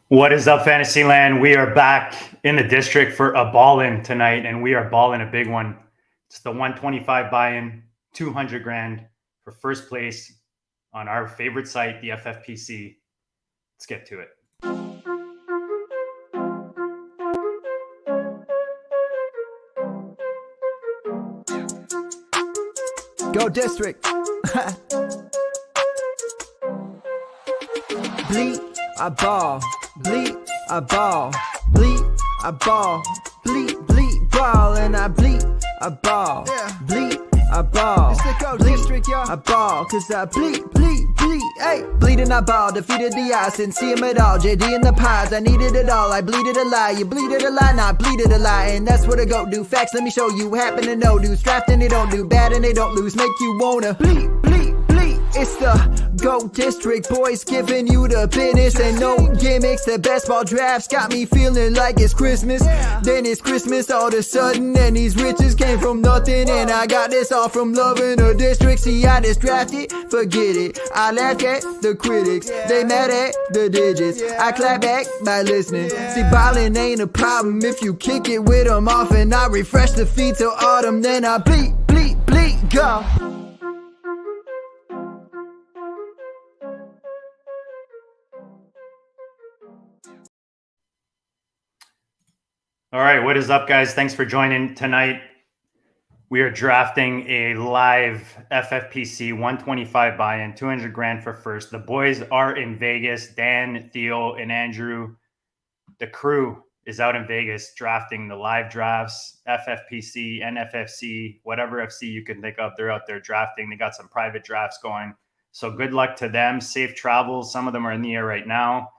What is up, Fantasyland? We are back in the district for a ball-in tonight, and we are balling a big one. It's the 125 buy-in, 200 grand for first place on our favorite site, the FFPC. Let's get to it. Go district. Bleed, I ball. Bleed, I ball. Bleed, I ball. Bleed, ball. And I bleed, I ball. Bleed, I ball. It's the Go district, y'all. I ball, cause I bleed. Hey, bleed and I ball. Defeated the odds, didn't see him at all. JD in the pods, I needed it all. I bleeded a lie. You bleeded a lie, nah, bleeded a lie. And that's what I go do. Facts, let me show you. Happen to know dudes. Drafting, they don't do bad and they don't lose. Make you wanna bleed. It's the Go District, boys giving you the business. And no gimmicks, the best ball drafts got me feeling like it's Christmas. Then it's Christmas all of a sudden, and these riches came from nothing. And I got this all from loving a district. See, I just drafted, forget it. I laugh at the critics, they mad at the digits. I clap back by listening. See, ballin' ain't a problem if you kick it with them off. And I refresh the feed till autumn, then I bleed, go. All right, what is up, guys? Thanks for joining tonight. We are drafting a live FFPC 125 buy-in, 200 grand for first. The boys are in Vegas. Dan, Theo, and Andrew. The crew is out in Vegas drafting the live drafts, FFPC, NFFC, whatever FC you can think of. They're out there drafting. They got some private drafts going. So good luck to them. Safe travels. Some of them are in the air right now.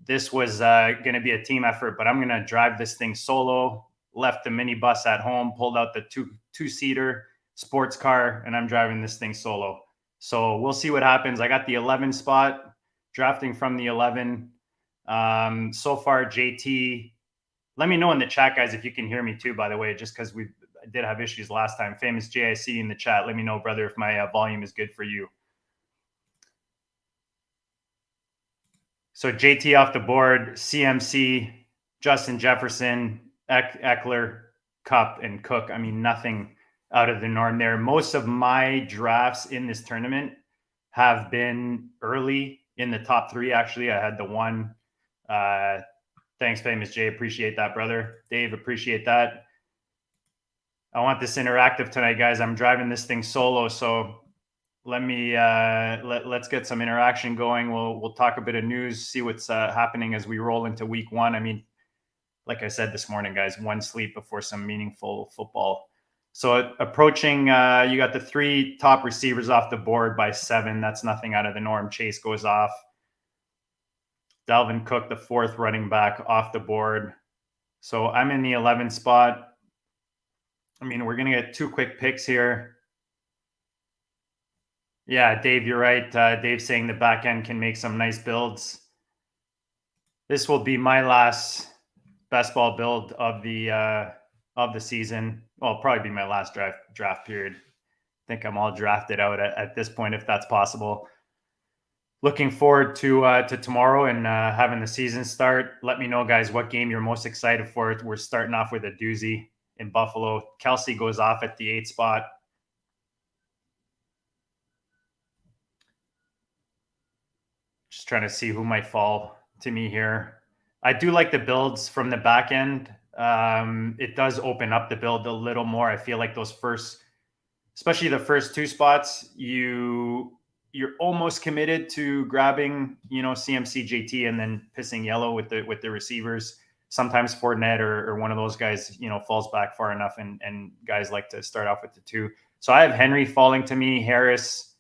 This was going to be a team effort, but I'm going to drive this thing solo. Left the minibus at home, pulled out the two-seater sports car, and I'm driving this thing solo. So we'll see what happens. I got the 11 spot, drafting from the 11. So far, JT, let me know in the chat, guys, if you can hear me too, by the way, just because I did have issues last time. Famous JIC in the chat. Let me know, brother, if my volume is good for you. So JT off the board, CMC, Justin Jefferson, Eckler, Cup, and Cook. I mean, nothing out of the norm there. Most of my drafts in this tournament have been early in the top three. Actually, I had the one. Thanks, Famous Jay. Appreciate that, brother. Dave, appreciate that. I want this interactive tonight, guys. I'm driving this thing solo, so let me let's get some interaction going. We'll talk a bit of news, see what's happening as we roll into week one. I mean, like I said this morning, guys, one sleep before some meaningful football. So approaching, you got the three top receivers off the board by 7. That's nothing out of the norm. Chase goes off. Dalvin Cook, the 4th running back, off the board. So I'm in the 11th spot. I mean, we're going to get 2 quick picks here. Yeah, Dave, you're right. Dave's saying the back end can make some nice builds. This will be my last best ball build of the season. Well, it'll probably be my last draft period. I think I'm all drafted out at this point, if that's possible. Looking forward to tomorrow and having the season start. Let me know, guys, what game you're most excited for. We're starting off with a doozy in Buffalo. Kelsey goes off at the 8th spot. Just trying to see who might fall to me here. I do like the builds from the back end. It does open up the build a little more. I feel like those first, especially the first 2 spots, you're almost committed to grabbing, CMC, JT, and then pissing yellow with the receivers. Sometimes Fournette or one of those guys, falls back far enough, and guys like to start off with the 2. So I have Henry falling to me, Harris,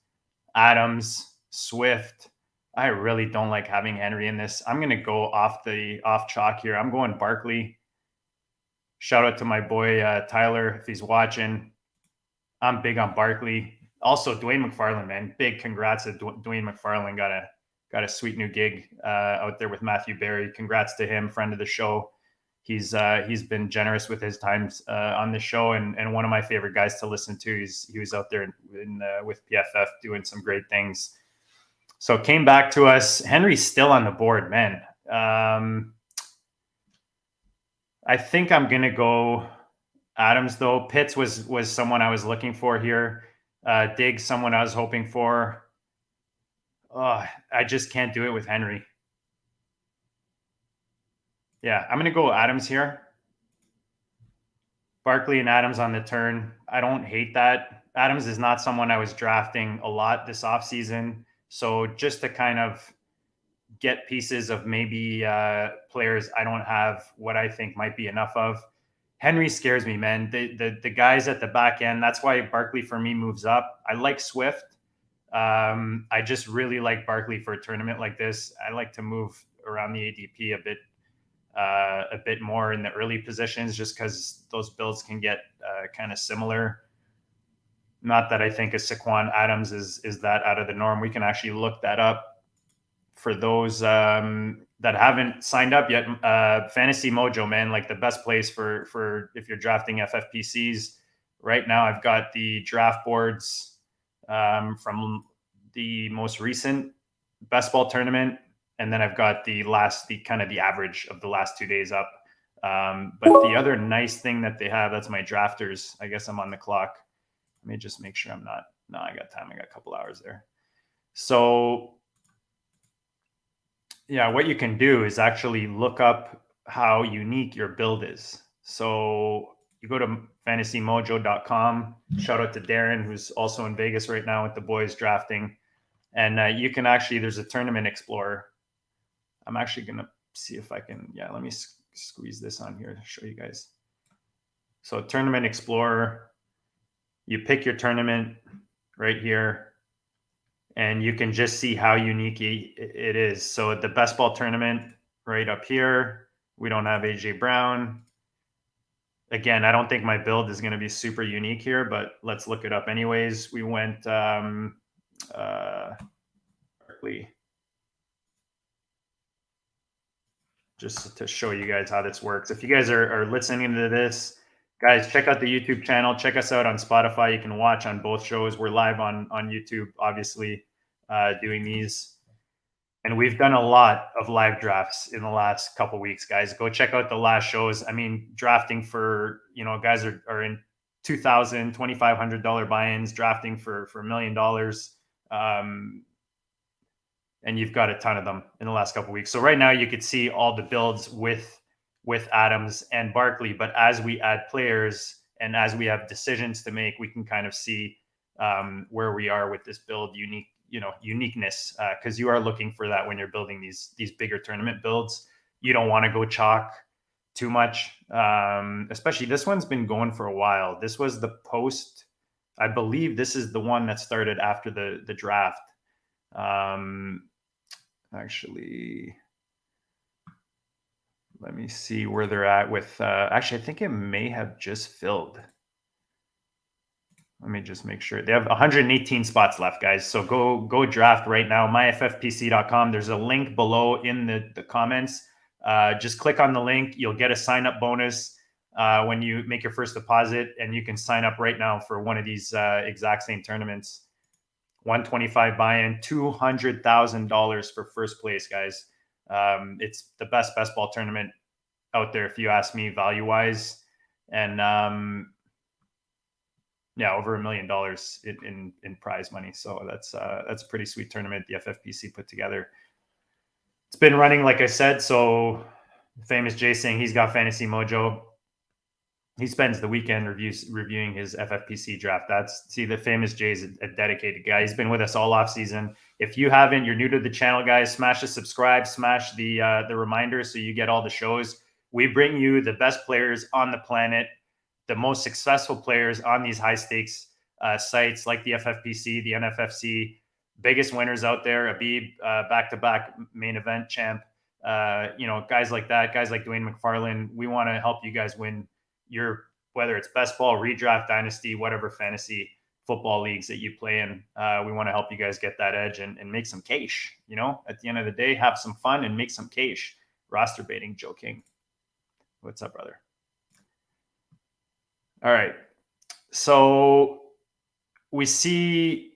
Adams, Swift. I really don't like having Henry in this. I'm going to go off chalk here. I'm going Barkley. Shout out to my boy Tyler if he's watching. I'm big on Barkley. Also, Dwayne McFarland, man, big congrats to Dwayne McFarland. Got a sweet new gig out there with Matthew Berry. Congrats to him, friend of the show. He's been generous with his times on the show, and one of my favorite guys to listen to. He was out there with PFF doing some great things. So came back to us. Henry's still on the board, man. I think I'm gonna go Adams though. Pitts was someone I was looking for here. Diggs, someone I was hoping for. Oh, I just can't do it with Henry. Yeah, I'm gonna go Adams here. Barkley and Adams on the turn. I don't hate that. Adams is not someone I was drafting a lot this offseason. So just to kind of get pieces of maybe players I don't have what I think might be enough of. Henry scares me, man. The guys at the back end. That's why Barkley for me moves up. I like Swift. I just really like Barkley for a tournament like this. I like to move around the ADP a bit more in the early positions, just because those builds can get kind of similar. Not that I think a Saquon Adams is that out of the norm. We can actually look that up for those that haven't signed up yet. Fantasy Mojo, man, like the best place for if you're drafting FFPCs. Right now, I've got the draft boards from the most recent best ball tournament, and then I've got the kind of the average of the last 2 days up. But the other nice thing that they have, that's my drafters. I guess I'm on the clock. Let me just make sure I'm not. No, I got time. I got a couple hours there. So yeah, what you can do is actually look up how unique your build is. So you go to fantasymojo.com. Shout out to Darren, who's also in Vegas right now with the boys drafting. And you can actually, there's a tournament explorer. I'm actually going to see if I can, yeah, let me squeeze this on here to show you guys. So tournament explorer, you pick your tournament right here, and you can just see how unique it is. So at the best ball tournament right up here, we don't have AJ Brown. Again, I don't think my build is going to be super unique here, but let's look it up anyways. We went just to show you guys how this works. If you guys are listening to this, guys, check out the YouTube channel. Check us out on Spotify. You can watch on both shows. We're live on YouTube, obviously, doing these. And we've done a lot of live drafts in the last couple of weeks, guys. Go check out the last shows. I mean, drafting for, guys are in $2,000, $2,500 buy-ins, drafting for $1 million. And you've got a ton of them in the last couple of weeks. So right now you could see all the builds with Adams and Barkley. But as we add players and as we have decisions to make, we can kind of see where we are with this build uniqueness, because you are looking for that when you're building these bigger tournament builds. You don't want to go chalk too much, especially this one's been going for a while. This was the post, I believe this is the one that started after the draft. Actually, let me see where they're at with, actually, I think it may have just filled. Let me just make sure. They have 118 spots left, guys. So go draft right now. myffpc.com. There's a link below in the comments. Just click on the link. You'll get a sign-up bonus when you make your first deposit, and you can sign up right now for one of these exact same tournaments. 125 buy-in, $200,000 for first place, guys. It's the best ball tournament out there, if you ask me, value-wise. And yeah, over $1 million in prize money. So that's a pretty sweet tournament the FFPC put together. It's been running, like I said. So famous Jay saying he's got Fantasy Mojo. He spends the weekend reviewing his FFPC draft. The famous Jay's a dedicated guy. He's been with us all off season. If you haven't, you're new to the channel, guys, smash the subscribe, smash the reminder so you get all the shows. We bring you the best players on the planet, the most successful players on these high stakes sites like the FFPC, the NFFC, biggest winners out there. Abib, back-to-back main event champ. Guys like that, guys like Dwayne McFarland. We want to help you guys win whether it's best ball, redraft, dynasty, whatever fantasy football leagues that you play in. We want to help you guys get that edge and make some cash. At the end of the day, have some fun and make some cash. Roster baiting, Joe King. What's up, brother? All right. So we see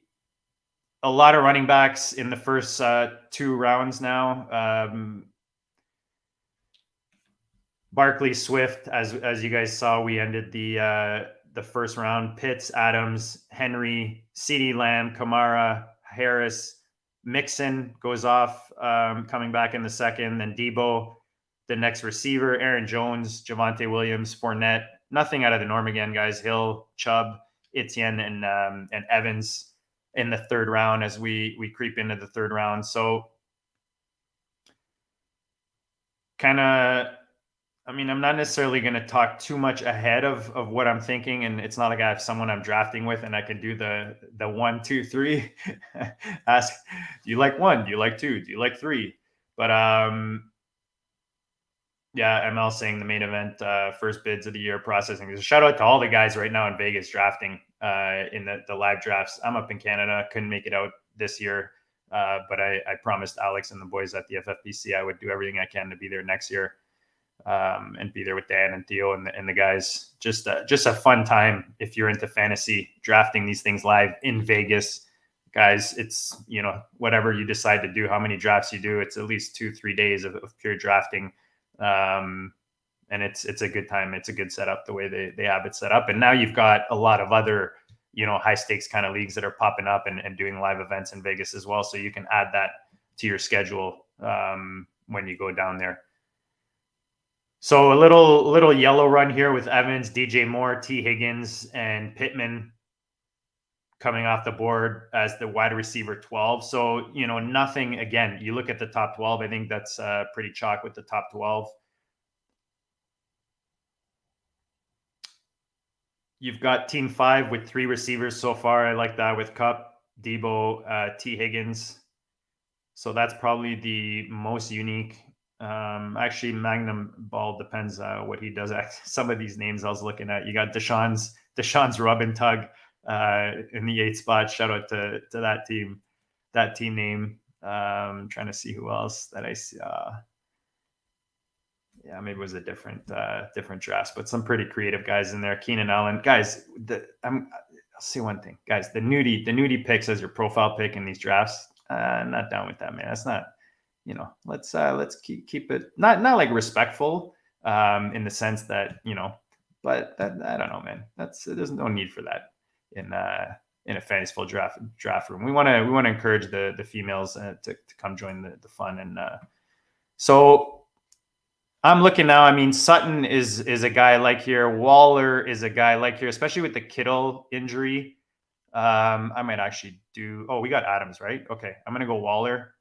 a lot of running backs in the first 2 rounds now. Barkley, Swift, as you guys saw, we ended the first round. Pitts, Adams, Henry, CeeDee Lamb, Kamara, Harris, Mixon goes off, coming back in the second. Then Debo, the next receiver, Aaron Jones, Javonte Williams, Fournette. Nothing out of the norm again, guys. Hill, Chubb, Etienne, and Evans in the third round as we creep into the third round. So kind of, I mean, I'm not necessarily going to talk too much ahead of what I'm thinking, and it's not like I have someone I'm drafting with and I can do the 1, 2, 3. Ask, do you like 1? Do you like 2? Do you like 3? But yeah, ML saying the main event, first bids of the year processing. So shout out to all the guys right now in Vegas drafting in the live drafts. I'm up in Canada, couldn't make it out this year, but I promised Alex and the boys at the FFPC I would do everything I can to be there next year. And be there with Dan and Theo and the guys. Just a fun time if you're into fantasy drafting these things live in Vegas, guys. It's, you know, whatever you decide to do, how many drafts you do, it's at least 2-3 days of pure drafting, and it's a good time. It's a good setup the way they have it set up. And now you've got a lot of other, you know, high stakes kind of leagues that are popping up and doing live events in Vegas as well, so you can add that to your schedule when you go down there. So a little yellow run here with Evans, DJ Moore, T. Higgins, and Pittman coming off the board as the wide receiver 12. So, you know, nothing, again, you look at the top 12, I think that's pretty chalk with the top 12. You've got team 5 with 3 receivers so far. I like that with Cup, Debo, T. Higgins. So that's probably the most unique. Actually, Magnum Ball depends what he does. Some of these names I was looking at, you got Deshaun's Rub and Tug in the 8th spot. Shout out to that team name. Trying to see who else that I see. Yeah, maybe it was a different drafts, but some pretty creative guys in there. Keenan Allen, guys. I'll say one thing, guys. The nudie picks as your profile pick in these drafts. Not down with that, man. That's not. You know, let's keep it not like respectful in the sense that, you know, but I don't know, man. There's no need for that in a fantasyful draft room. We want to encourage the females to come join the fun. And so I'm looking now. I mean, Sutton is a guy I like here. Waller is a guy I like here, especially with the Kittle injury. I might actually do. Oh, we got Adams, right? Okay, I'm gonna go Waller.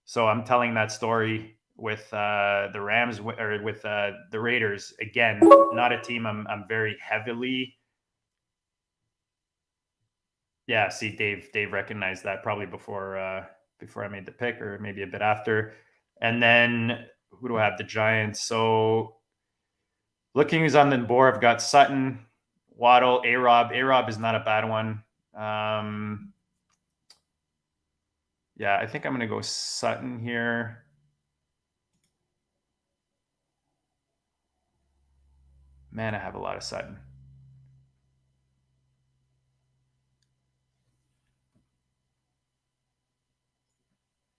So I'm telling that story with the Rams or with the Raiders. Again, not a team I'm very heavily. Yeah, see, Dave recognized that probably before I made the pick, or maybe a bit after. And then who do I have? The Giants. So looking who's on the board, I've got Sutton, Waddle, A-Rob. A-Rob is not a bad one. Yeah, I think I'm going to go Sutton here. Man, I have a lot of Sutton.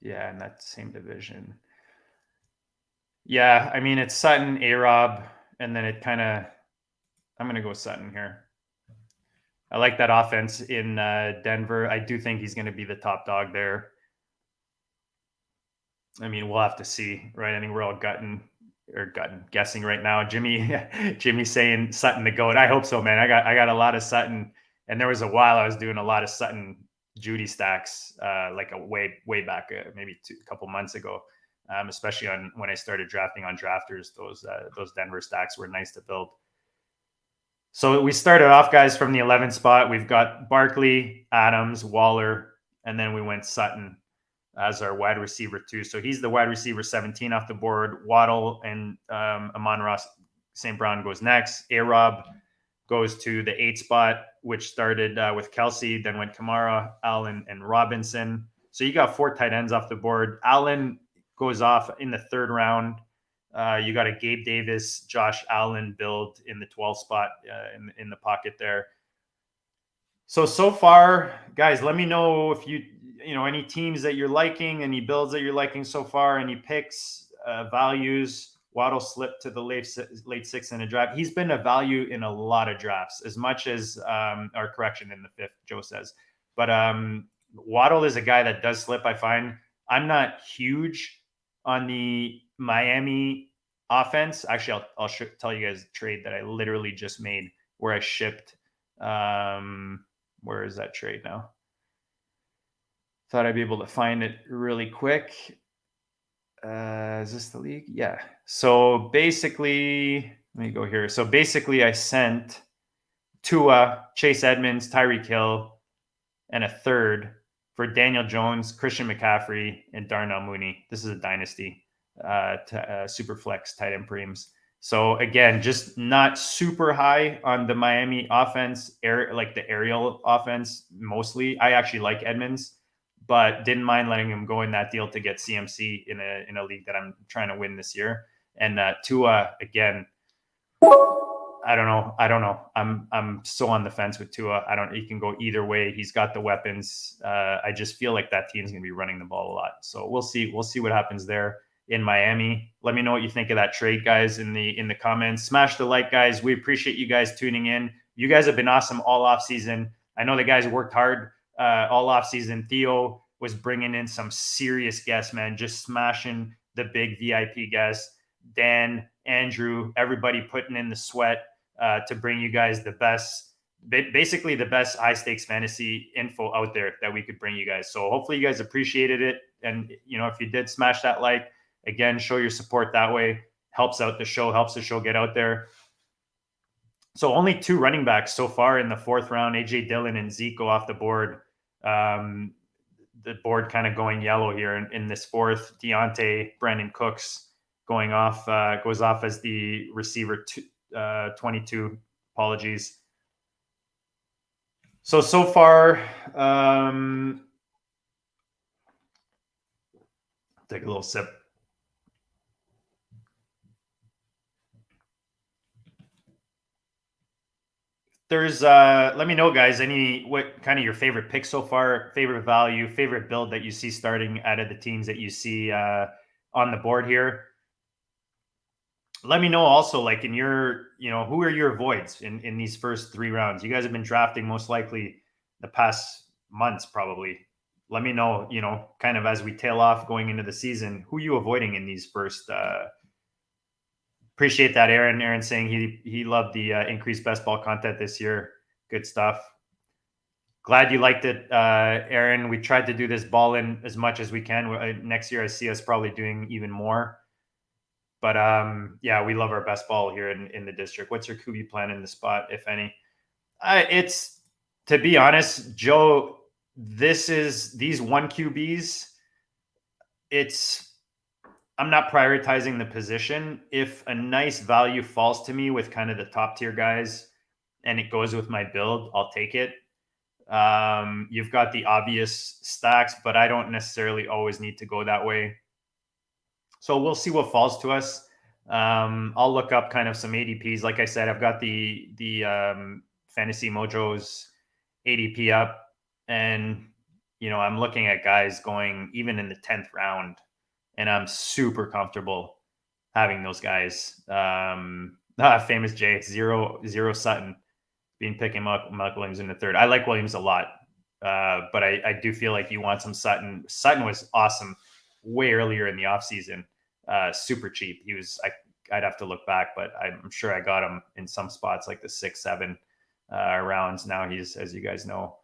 Yeah, in that same division. Yeah, I mean, it's Sutton, A-Rob, and then it kind of, I'm going to go Sutton here. I like that offense in Denver. I do think he's going to be the top dog there. I mean, we'll have to see, right? I think we're all guessing right now. Jimmy saying Sutton the GOAT. I hope so, man. I got a lot of Sutton, and there was a while I was doing a lot of Sutton Judy stacks, like a way back, maybe a couple months ago, especially when I started drafting on drafters. Those Denver stacks were nice to build. So we started off, guys, from the 11th spot. We've got Barkley, Adams, Waller, and then we went Sutton as our wide receiver 2. So he's the wide receiver 17 off the board. Waddle and Amon-Ra St. Brown goes next. A-Rob goes to the 8th spot, which started with Kelsey, then went Kamara, Allen, and Robinson. So you got 4 tight ends off the board. Allen goes off in the 3rd round. You got a Gabe Davis, Josh Allen build in the 12th spot in the pocket there. So far, guys, let me know if you know any teams that you're liking, any builds that you're liking so far, any picks, values, Waddle slipped to the late sixth in a draft. He's been a value in a lot of drafts, as much as or correction, in the fifth, Joe says. But Waddle is a guy that does slip, I find. I'm not huge on the Miami offense. Actually, I'll tell you guys a trade that I literally just made where I shipped. Where is that trade now? Thought I'd be able to find it really quick. Is this the league? Yeah. So basically, let me go here. So basically, I sent Tua, Chase Edmonds, Tyreek Hill, and a third for Daniel Jones, Christian McCaffrey, and Darnell Mooney. This is a dynasty super flex tight end preems. So again, just not super high on the Miami offense, like the aerial offense mostly. I actually like Edmonds, but didn't mind letting him go in that deal to get CMC in a league that I'm trying to win this year. And Tua, again, I don't know. I'm so on the fence with Tua. He can go either way. He's got the weapons. I just feel like that team's going to be running the ball a lot. So we'll see what happens there in Miami. Let me know what you think of that trade, guys, in the comments. Smash the like, guys. We appreciate you guys tuning in. You guys have been awesome all off season. I know the guys worked hard all off season. Theo was bringing in some serious guests, man, just smashing the big VIP guests. Dan, Andrew, everybody putting in the sweat to bring you guys the best, basically the best high stakes fantasy info out there that we could bring you guys. So hopefully you guys appreciated it. And, if you did, smash that like. Again, show your support that way. Helps out the show, helps the show get out there. So only 2 running backs so far in the 4th round. AJ Dillon and Zeke go off the board. The board kind of going yellow here in this 4th. Deontay, Brandon Cooks going off, goes off as the receiver 22. Apologies. So far, take a little sip. There's let me know, guys, what kind of your favorite pick so far, favorite value, favorite build that you see starting out of the teams that you see on the board here. Let me know also, like, in your, who are your avoids in these first 3 rounds? You guys have been drafting most likely the past months, probably. Let me know, kind of as we tail off going into the season, who are you avoiding in these first appreciate that, Aaron. Aaron saying he loved the increased best ball content this year. Good stuff. Glad you liked it, Aaron. We tried to do this BALLiN as much as we can. Next year, I see us probably doing even more. But yeah, we love our best ball here in the district. What's your QB plan in the spot, if any? It's, to be honest, Joe, these 1 QBs, I'm not prioritizing the position. If a nice value falls to me with kind of the top tier guys and it goes with my build, I'll take it. You've got the obvious stacks, but I don't necessarily always need to go that way. So we'll see what falls to us. I'll look up kind of some ADPs. Like I said, I've got the Fantasy Mojo's ADP up, and I'm looking at guys going even in the 10th round. And I'm super comfortable having those guys. Famous J, zero Sutton, being picking up Mike Williams in the 3rd. I like Williams a lot, but I do feel like you want some Sutton. Sutton was awesome way earlier in the offseason, super cheap. He was, I'd have to look back, but I'm sure I got him in some spots like the 6, 7 rounds. Now he's, as you guys know,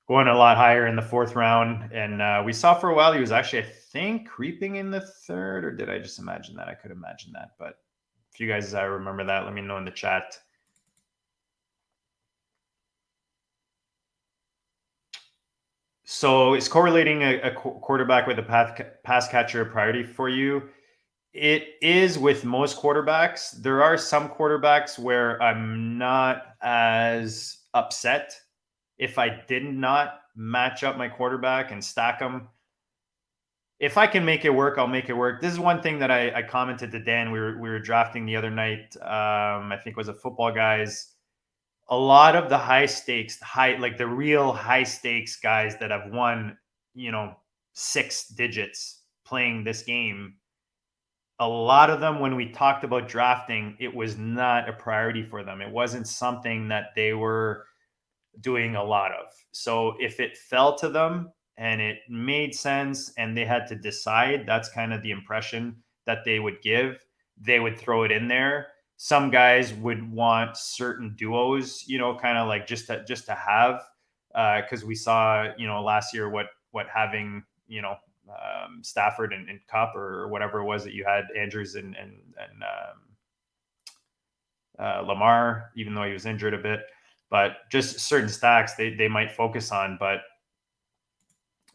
going a lot higher in the 4th round. And we saw for a while he was actually, I think, creeping in the 3rd, or did I just imagine that? I could imagine that. But if you guys remember that, let me know in the chat. So is correlating a quarterback with a pass catcher a priority for you? It is with most quarterbacks. There are some quarterbacks where I'm not as upset if I did not match up my quarterback and stack them. If I can make it work, I'll make it work. This is one thing that I commented to Dan. We were drafting the other night. I think it was a Football Guys. A lot of the high stakes, like the real high stakes guys that have won, 6 digits playing this game, a lot of them, when we talked about drafting, it was not a priority for them. It wasn't something that they were doing a lot of. So if it fell to them and it made sense and they had to decide, that's kind of the impression that they would give. They would throw it in there. Some guys would want certain duos, kind of like just to have, because we saw, last year what having, Stafford and Cup or whatever it was that you had, Andrews and Lamar, even though he was injured a bit, but just certain stacks they might focus on. But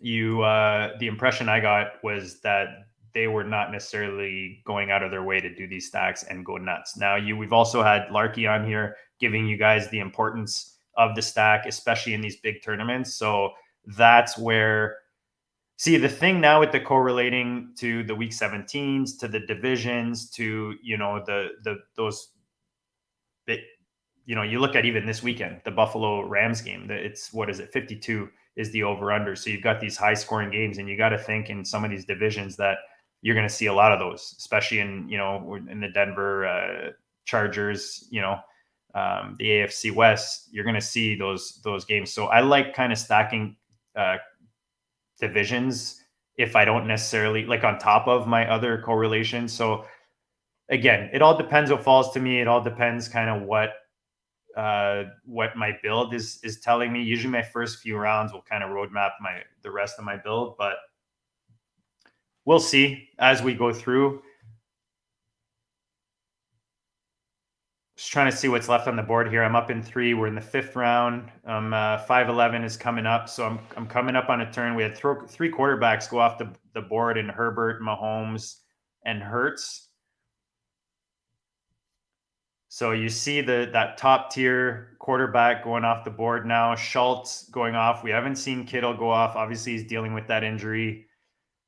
the impression I got was that they were not necessarily going out of their way to do these stacks and go nuts. Now we've also had Larky on here giving you guys the importance of the stack, especially in these big tournaments. So that's where, see, the thing now with the correlating to the week 17s, to the divisions, to, those big, you look at even this weekend, the Buffalo Rams game, it's, what is it? 52 is the over under. So you've got these high scoring games, and you got to think in some of these divisions that you're going to see a lot of those, especially in, in the Denver Chargers, the AFC West, you're going to see those games. So I like kind of stacking divisions if I don't necessarily like on top of my other correlations. So again, it all depends what falls to me. It all depends kind of what my build is telling me. Usually my first few rounds will kind of roadmap the rest of my build, but we'll see as we go through. Just trying to see what's left on the board here. I'm up in 3. We're in the 5th round. 5-11 is coming up. So I'm coming up on a turn. We had 3 quarterbacks go off the board in Herbert, Mahomes, and Hurts. So you see that top tier quarterback going off the board now. Schultz going off. We haven't seen Kittle go off. Obviously, he's dealing with that injury.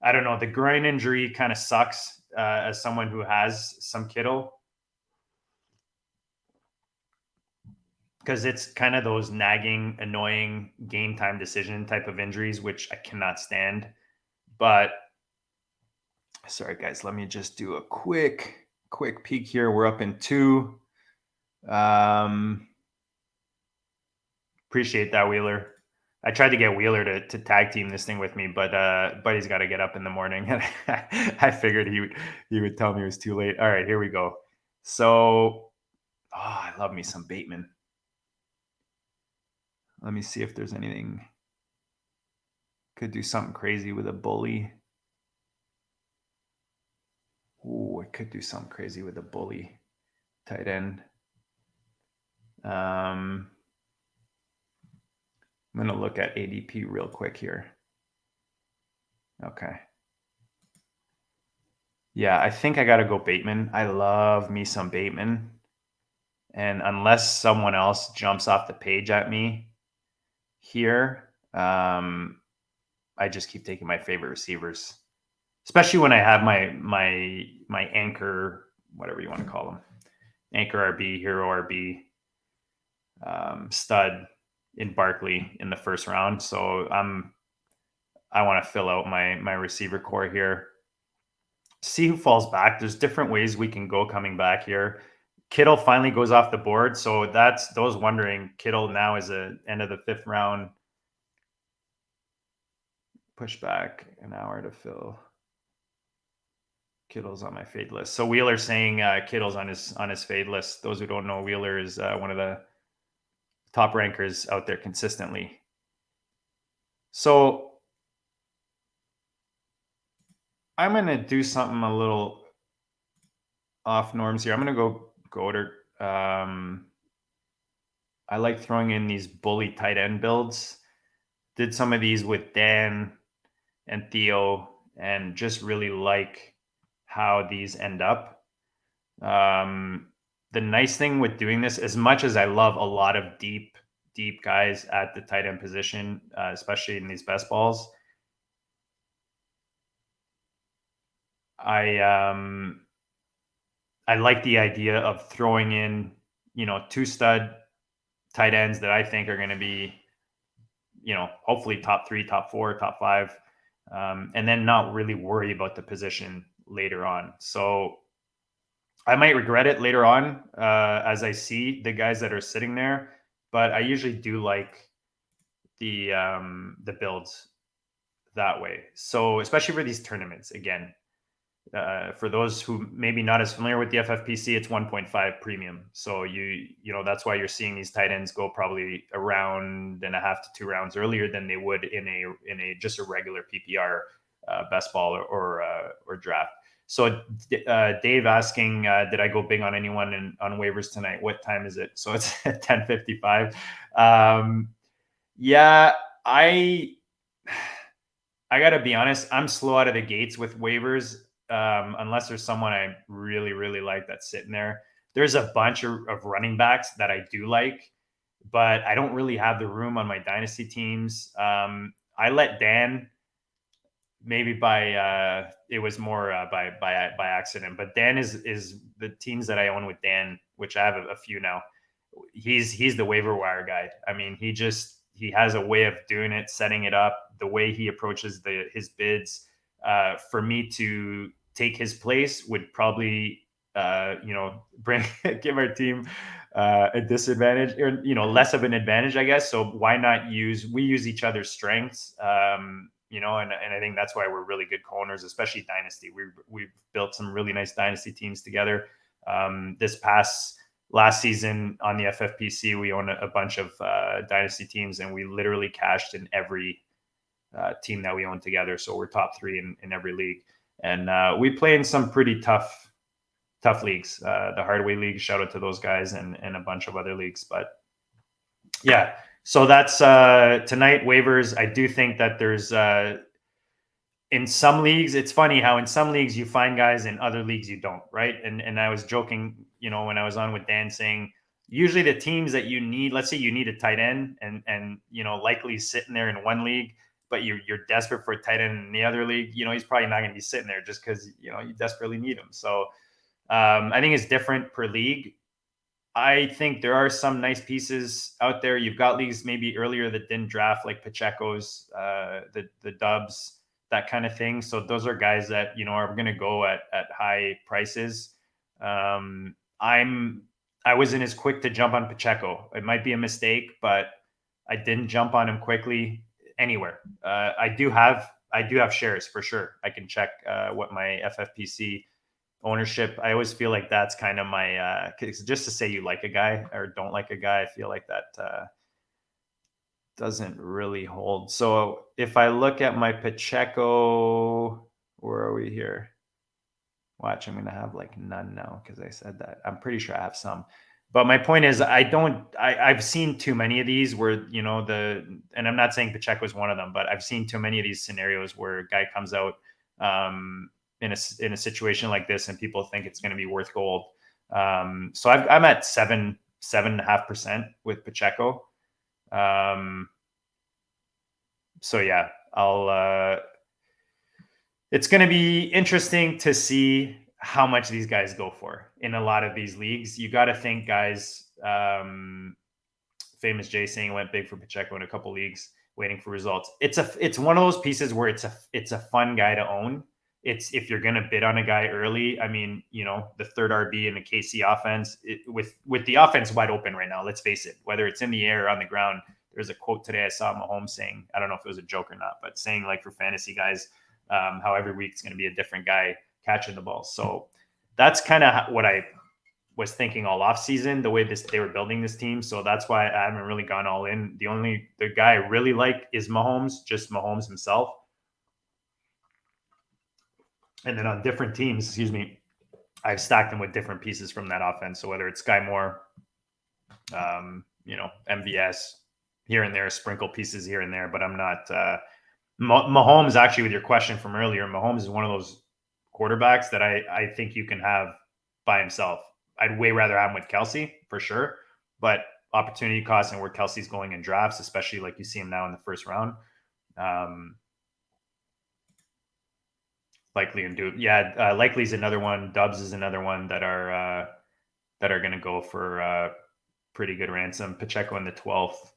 I don't know. The groin injury kind of sucks as someone who has some Kittle, because it's kind of those nagging, annoying game time decision type of injuries, which I cannot stand. But sorry, guys, let me just do a quick peek here. We're up in 2. Appreciate that, Wheeler. I tried to get Wheeler to tag team this thing with me, but Buddy's got to get up in the morning. I figured he would tell me it was too late. All right, here we go. So, I love me some Bateman. Let me see if there's anything. Could do something crazy with a bully. Ooh, I could do something crazy with a bully tight end. I'm going to look at ADP real quick here. Okay. Yeah, I think I got to go Bateman. I love me some Bateman. And unless someone else jumps off the page at me here, I just keep taking my favorite receivers, especially when I have my anchor, whatever you want to call them, anchor RB, hero RB, stud in Barkley in the first round. So I want to fill out my receiver core here. See who falls back. There's different ways we can go coming back here. Kittle finally goes off the board. So that's those wondering. Kittle now is a end of the 5th round. Push back an hour to fill. Kittle's on my fade list. So Wheeler's saying Kittle's on his fade list. Those who don't know, Wheeler is one of the top rankers out there consistently. So I'm going to do something a little off norms here. I'm going to go to I like throwing in these bully tight end builds. Did some of these with Dan and Theo, and just really like how these end up. The nice thing with doing this, as much as I love a lot of deep guys at the tight end position, especially in these best balls, I like the idea of throwing in, 2 stud tight ends that I think are going to be, hopefully top 3, top 4, top 5, and then not really worry about the position later on. So I might regret it later on as I see the guys that are sitting there, but I usually do like the builds that way. So especially for these tournaments, again, for those who maybe not as familiar with the FFPC, it's 1.5 premium. So you know that's why you're seeing these tight ends go probably a round and a half to 2 rounds earlier than they would in a just a regular PPR best ball or draft. So Dave asking, did I go big on anyone on waivers tonight? What time is it? So it's 10:55. Yeah, I gotta be honest. I'm slow out of the gates with waivers, unless there's someone I really, really like that's sitting there. There's a bunch of running backs that I do like, but I don't really have the room on my dynasty teams. I let Dan, maybe by it was more by accident, but Dan is the teams that I own with Dan, which I have a few now. He's the waiver wire guy. I mean, he has a way of doing it, setting it up, the way he approaches his bids. For me to take his place would probably give our team a disadvantage, or less of an advantage, I guess. So why not we use each other's strengths, and I think that's why we're really good co-owners, especially dynasty. We've built some really nice dynasty teams together. This last season on the FFPC, we own a bunch of dynasty teams, and we literally cashed in every team that we own together. So we're top 3 in every league, and we play in some pretty tough leagues. The Hardway League, shout out to those guys, and a bunch of other leagues. But yeah, so that's tonight waivers. I do think that there's in some leagues, it's funny how in some leagues you find guys, in other leagues you don't, right? And I was joking, when I was on with Dan, saying usually the teams that you need, let's say you need a tight end, and likely sitting there in one league, but you're desperate for a tight end in the other league, he's probably not going to be sitting there just because you desperately need him. So I think it's different per league. I think there are some nice pieces out there. You've got leagues maybe earlier that didn't draft, like Pacheco's, the Dubs, that kind of thing. So those are guys that are going to go at high prices. I wasn't as quick to jump on Pacheco. It might be a mistake, but I didn't jump on him quickly anywhere. I do have shares for sure. I can check what my FFPC ownership. I always feel like that's kind of my just to say you like a guy or don't like a guy, I feel like that doesn't really hold. So if I look at my Pacheco, where are we here? Watch, I'm going to have like none now because I said that. I'm pretty sure I have some. But my point is, I've seen too many of these where, and I'm not saying Pacheco is one of them, but I've seen too many of these scenarios where a guy comes out in a situation like this and people think it's going to be worth gold. So I'm at 7.5% with Pacheco. So yeah, it's going to be interesting to see how much these guys go for in a lot of these leagues. You got to think, guys, Famous Jay saying went big for Pacheco in a couple leagues, waiting for results. It's one of those pieces where it's a fun guy to own. It's if you're going to bid on a guy early. I mean, the third RB in the KC offense, with the offense wide open right now, let's face it, whether it's in the air or on the ground. There's a quote today I saw Mahomes saying, I don't know if it was a joke or not, but saying like for fantasy guys, how every week it's going to be a different guy catching the ball. So that's kind of what I was thinking all off season, the way they were building this team. So that's why I haven't really gone all in. The guy I really like is Mahomes, just Mahomes himself. And then on different teams, I've stacked them with different pieces from that offense. So whether it's Sky Moore, MVS here and there, sprinkle pieces here and there, but I'm not Mahomes. Actually, with your question from earlier, Mahomes is one of those quarterbacks that I think you can have by himself. I'd way rather have him with Kelsey for sure, but opportunity cost and where Kelsey's going in drafts, especially like you see him now in the first round, likely and do likely is another one. Dubs is another one that are going to go for pretty good ransom. Pacheco in the 12th.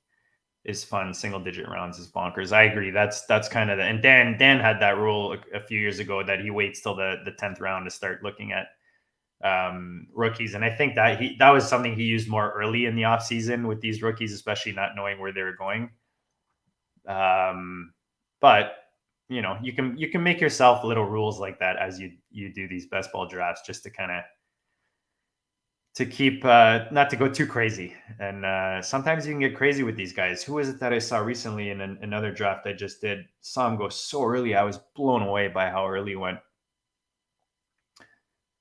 is fun. Single digit rounds is bonkers. I agree. That's kind of the, and Dan had that rule a few years ago that he waits till the 10th round to start looking at rookies. And I think that that was something he used more early in the off season with these rookies, especially not knowing where they were going. But you know, you can make yourself little rules like that as you do these best ball drafts, just to kind of to keep not to go too crazy. And sometimes you can get crazy with these guys. Who is it that I saw recently in another draft I just did? Saw him go so early. I was blown away by how early he went.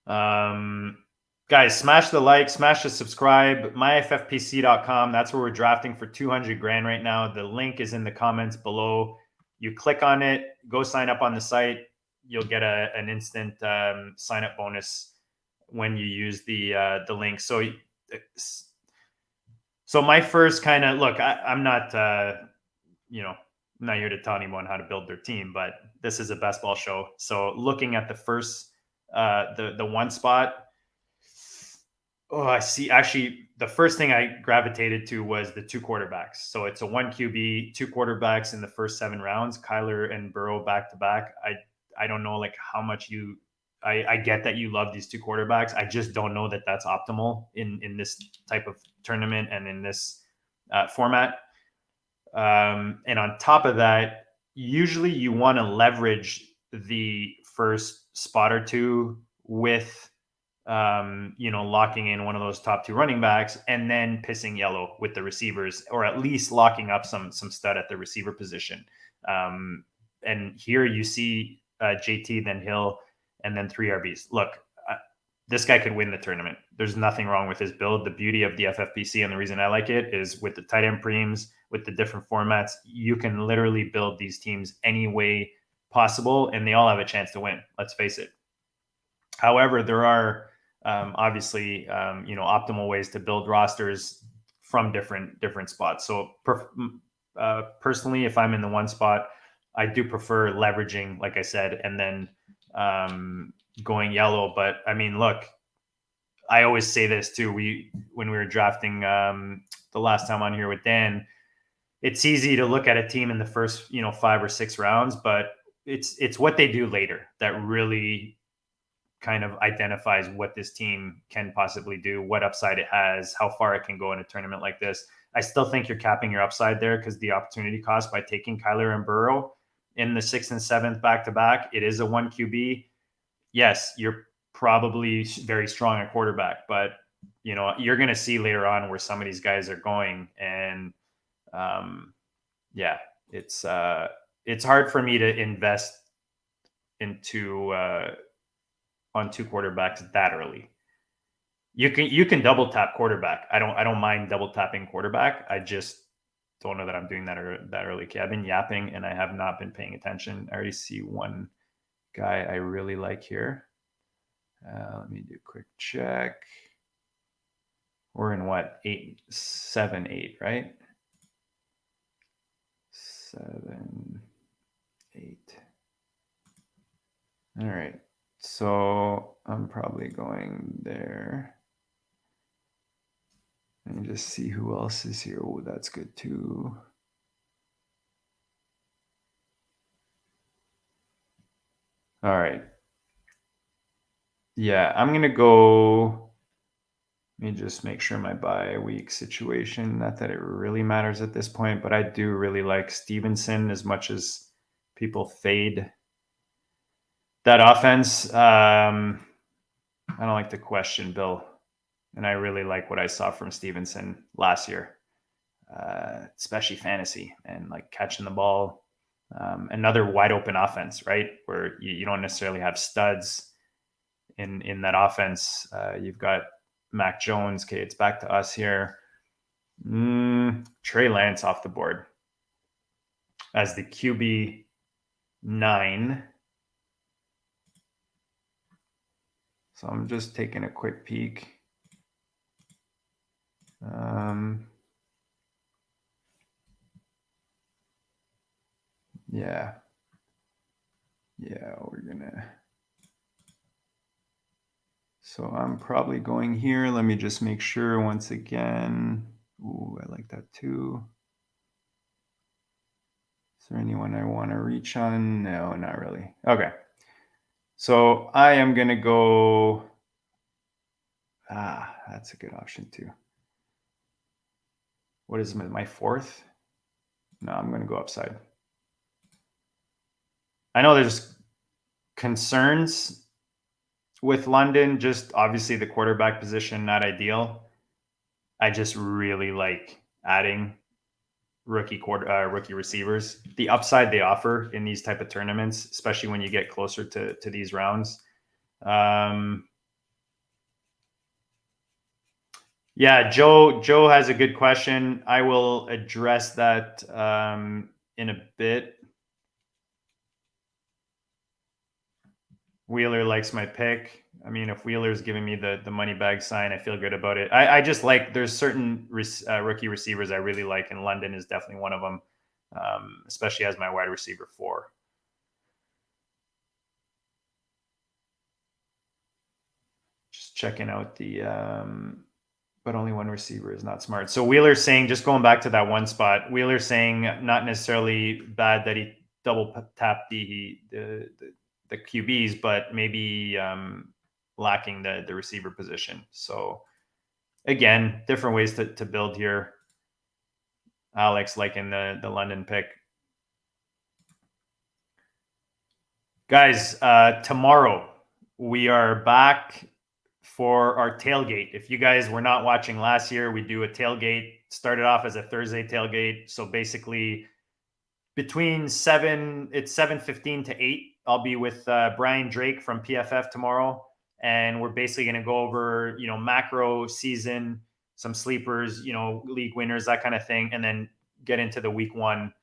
Guys, smash the like, smash the subscribe. MyFFPC.com. That's where we're drafting for 200 grand right now. The link is in the comments below. You click on it, go sign up on the site. You'll get an instant sign up bonus when you use the link. So my first kind of look, I'm not you know, I'm not here to tell anyone how to build their team, but this is a best ball show. So looking at the first the one spot. Oh, I see. Actually, the first thing I gravitated to was the 2 quarterbacks. So it's a 1 QB, 2 quarterbacks in the first 7 rounds, Kyler and Burrow back to back. I don't know like how much I get that you love these 2 quarterbacks. I just don't know that that's optimal in this type of tournament and in this format. And on top of that, usually you want to leverage the first spot or two with you know, locking in one of those top 2 running backs and then pissing yellow with the receivers, or at least locking up some stud at the receiver position. And here you see JT, then Hill, and then 3 RBs. Look, this guy could win the tournament. There's nothing wrong with his build. The beauty of the FFPC and the reason I like it is with the tight end preems, with the different formats, you can literally build these teams any way possible, and they all have a chance to win. Let's face it. However, there are obviously you know, optimal ways to build rosters from different spots. So personally, if I'm in the 1 spot, I do prefer leveraging, like I said, and then going yellow. But I mean, look, I always say this too. When we were drafting the last time on here with Dan, it's easy to look at a team in the first, you know, 5 or 6 rounds, but it's what they do later that really kind of identifies what this team can possibly do, what upside it has, how far it can go in a tournament like this. I still think you're capping your upside there because the opportunity cost by taking Kyler and Burrow in the 6th and 7th back-to-back, it is a 1 QB. Yes, you're probably very strong at quarterback, but you know, you're going to see later on where some of these guys are going. And yeah, it's hard for me to invest into on 2 quarterbacks that early. You can double tap quarterback. I don't mind double tapping quarterback. I just don't know that I'm doing that early. Okay, I've been yapping and I have not been paying attention. I already see one guy I really like here. Let me do a quick check. We're in what, 8, 7, 8, right? 7, 8. All right. So I'm probably going there. Let me just see who else is here. Oh, that's good too. All right. Yeah, I'm going to go. Let me just make sure my bye week situation, not that it really matters at this point, but I do really like Stevenson as much as people fade that offense. I don't like the question, Bill. And I really like what I saw from Stevenson last year, especially fantasy and like catching the ball. Another wide open offense, right? Where you don't necessarily have studs in that offense. You've got Mac Jones. Okay, it's back to us here. Trey Lance off the board as the QB 9. So I'm just taking a quick peek. Yeah, we're gonna. So I'm probably going here. Let me just make sure once again. Ooh, I like that too. there anyone I want to reach on? No, not really. Okay. So I am going to go. That's a good option too. What is my fourth? No, I'm going to go upside. I know there's concerns with London, just obviously the quarterback position, not ideal. I just really like adding rookie receivers. The upside they offer in these type of tournaments, especially when you get closer to these rounds. Yeah, Joe has a good question. I will address that in a bit. Wheeler likes my pick. I mean, if Wheeler's giving me the money bag sign, I feel good about it. I just like, there's certain rookie receivers I really like, and London is definitely one of them, especially as my wide receiver 4. Just checking out the, but only one receiver is not smart. So Wheeler's saying, just going back to that one spot, Wheeler's saying not necessarily bad that he double tapped the QBs, but maybe lacking the receiver position. So again, different ways to build here. Alex liking the London pick. Guys, tomorrow we are back for our tailgate. If you guys were not watching last year, we do a tailgate. Started off as a Thursday tailgate. So basically between it's 7:15 to 8. I'll be with Brian Drake from PFF tomorrow. And we're basically going to go over, macro season, some sleepers, league winners, that kind of thing. And then get into the week 1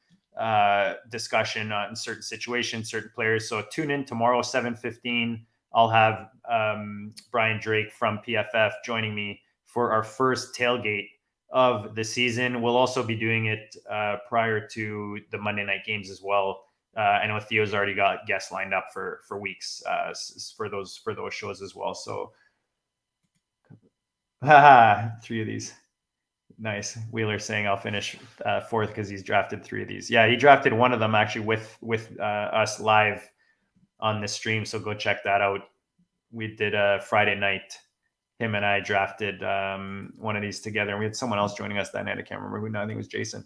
discussion on certain situations, certain players. So tune in tomorrow, 7:15. I'll have Brian Drake from PFF joining me for our first tailgate of the season. We'll also be doing it prior to the Monday night games as well. I know Theo's already got guests lined up for weeks for those shows as well. So 3 of these. Nice. Wheeler saying I'll finish 4th because he's drafted 3 of these. Yeah, he drafted one of them actually with us live on the stream. So go check that out. We did a Friday night. Him and I drafted one of these together. And we had someone else joining us that night. I can't remember who now. I think it was Jason.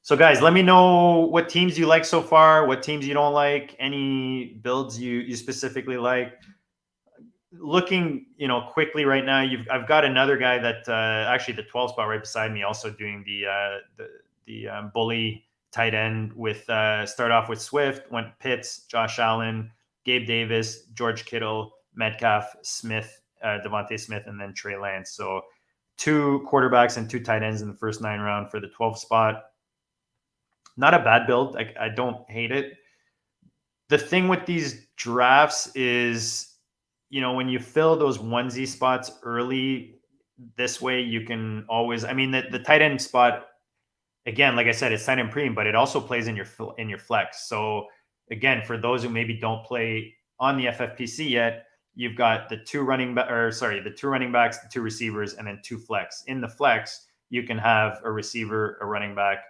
So guys, let me know what teams you like so far, what teams you don't like, any builds you specifically like. Looking, quickly right now, I've got another guy that actually the 12 spot right beside me, also doing the bully tight end with start off with Swift, went Pitts, Josh Allen, Gabe Davis, George Kittle, Metcalf, Smith, Devontae Smith, and then Trey Lance. So 2 quarterbacks and 2 tight ends in the first 9 round for the 12 spot. Not a bad build. I don't hate it. The thing with these drafts is, when you fill those onesie spots early, this way you can always, the tight end spot, again, like I said, it's tight end premium, but it also plays in your flex. So again, for those who maybe don't play on the FFPC yet, you've got the 2 running backs, the 2 receivers, and then 2 flex. In the flex, you can have a receiver, a running back,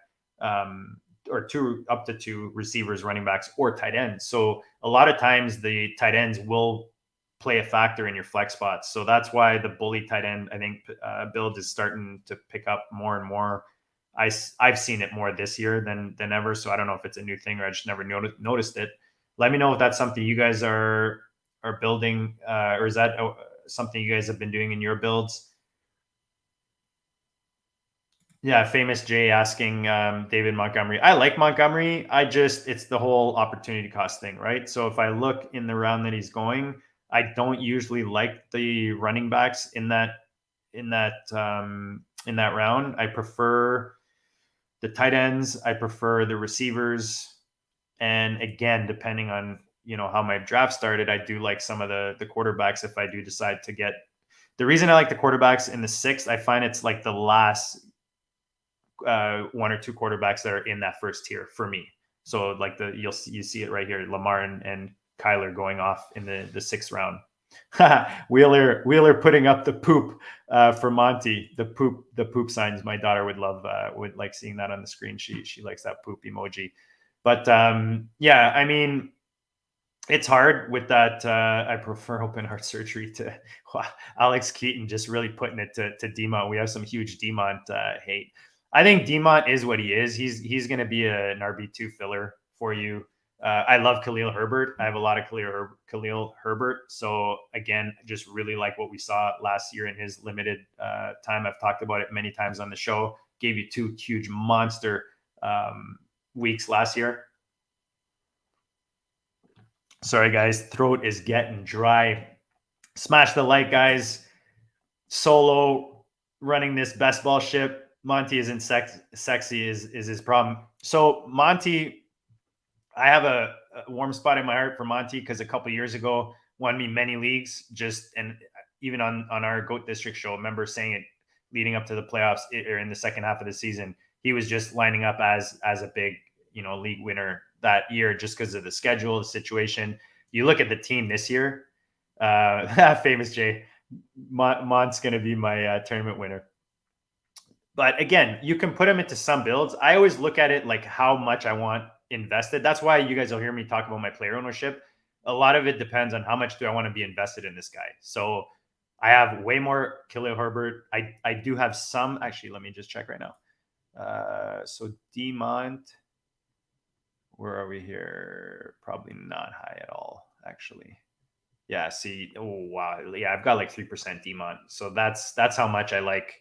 or up to 2 receivers, running backs, or tight ends. So a lot of times the tight ends will play a factor in your flex spots. So that's why the bully tight end, I think, build is starting to pick up more and more. I've seen it more this year than ever. So I don't know if it's a new thing or I just never noticed it. Let me know if that's something you guys are building, or is that something you guys have been doing in your builds? Yeah, Famous Jay asking David Montgomery. I like Montgomery. It's the whole opportunity cost thing, right? So if I look in the round that he's going, I don't usually like the running backs in that round. I prefer the tight ends. I prefer the receivers. And again, depending on how my draft started, I do like some of the quarterbacks if I do decide to get. The reason I like the quarterbacks in the 6th, I find it's like the last 1 or 2 quarterbacks that are in that first tier for me. So like you see it right here, Lamar and Kyler going off in the 6th round. Wheeler putting up the poop for Monty. The poop signs. My daughter would love would like seeing that on the screen. She likes that poop emoji. But yeah, I mean, it's hard with that. I prefer open heart surgery to Alex Keaton just really putting it to Demont. We have some huge Demont hate. I think Demont is what he is. He's going to be an RB2 filler for you. I love Khalil Herbert. I have a lot of Khalil Herbert. So again, just really like what we saw last year in his limited time. I've talked about it many times on the show. Gave you 2 huge monster weeks last year. Sorry, guys. Throat is getting dry. Smash the like, guys. Solo running this best ball ship. Monty isn't sexy is his problem. So Monty, I have a warm spot in my heart for Monty because a couple years ago won me many leagues. And even on our GOAT District show, I remember saying it leading up to the playoffs or in the second half of the season. He was just lining up as a big league winner that year just because of the schedule, the situation. You look at the team this year. Famous Jay, Mont's going to be my tournament winner. But again, you can put him into some builds. I always look at it like how much I want invested. That's why you guys will hear me talk about my player ownership. A lot of it depends on how much do I want to be invested in this guy. So I have way more Khalil Herbert. I do have some. Actually, let me just check right now. So Demont, where are we here? Probably not high at all, actually. Yeah, see, oh wow. Yeah, I've got like 3% Demont. So that's how much I like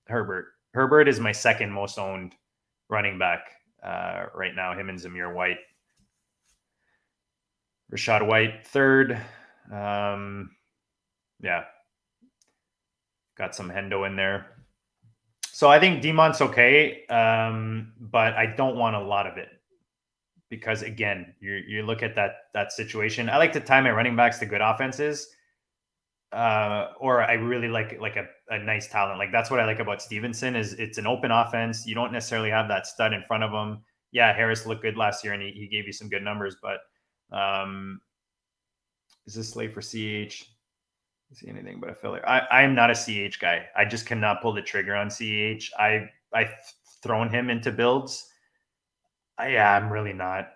Herbert. Herbert is my second most owned running back right now, him and Zamir White. Rashad White, third. Yeah. Got some Hendo in there. So I think Demont's okay, but I don't want a lot of it because again, you look at that situation. I like to tie my running backs to good offenses, or I really like a nice talent. Like that's what I like about Stevenson is it's an open offense. You don't necessarily have that stud in front of him. Yeah, Harris looked good last year and he gave you some good numbers, but is this slate for CH? See anything but a filler. I'm not a CH guy. I just cannot pull the trigger on CH. I've thrown him into builds. I'm really not.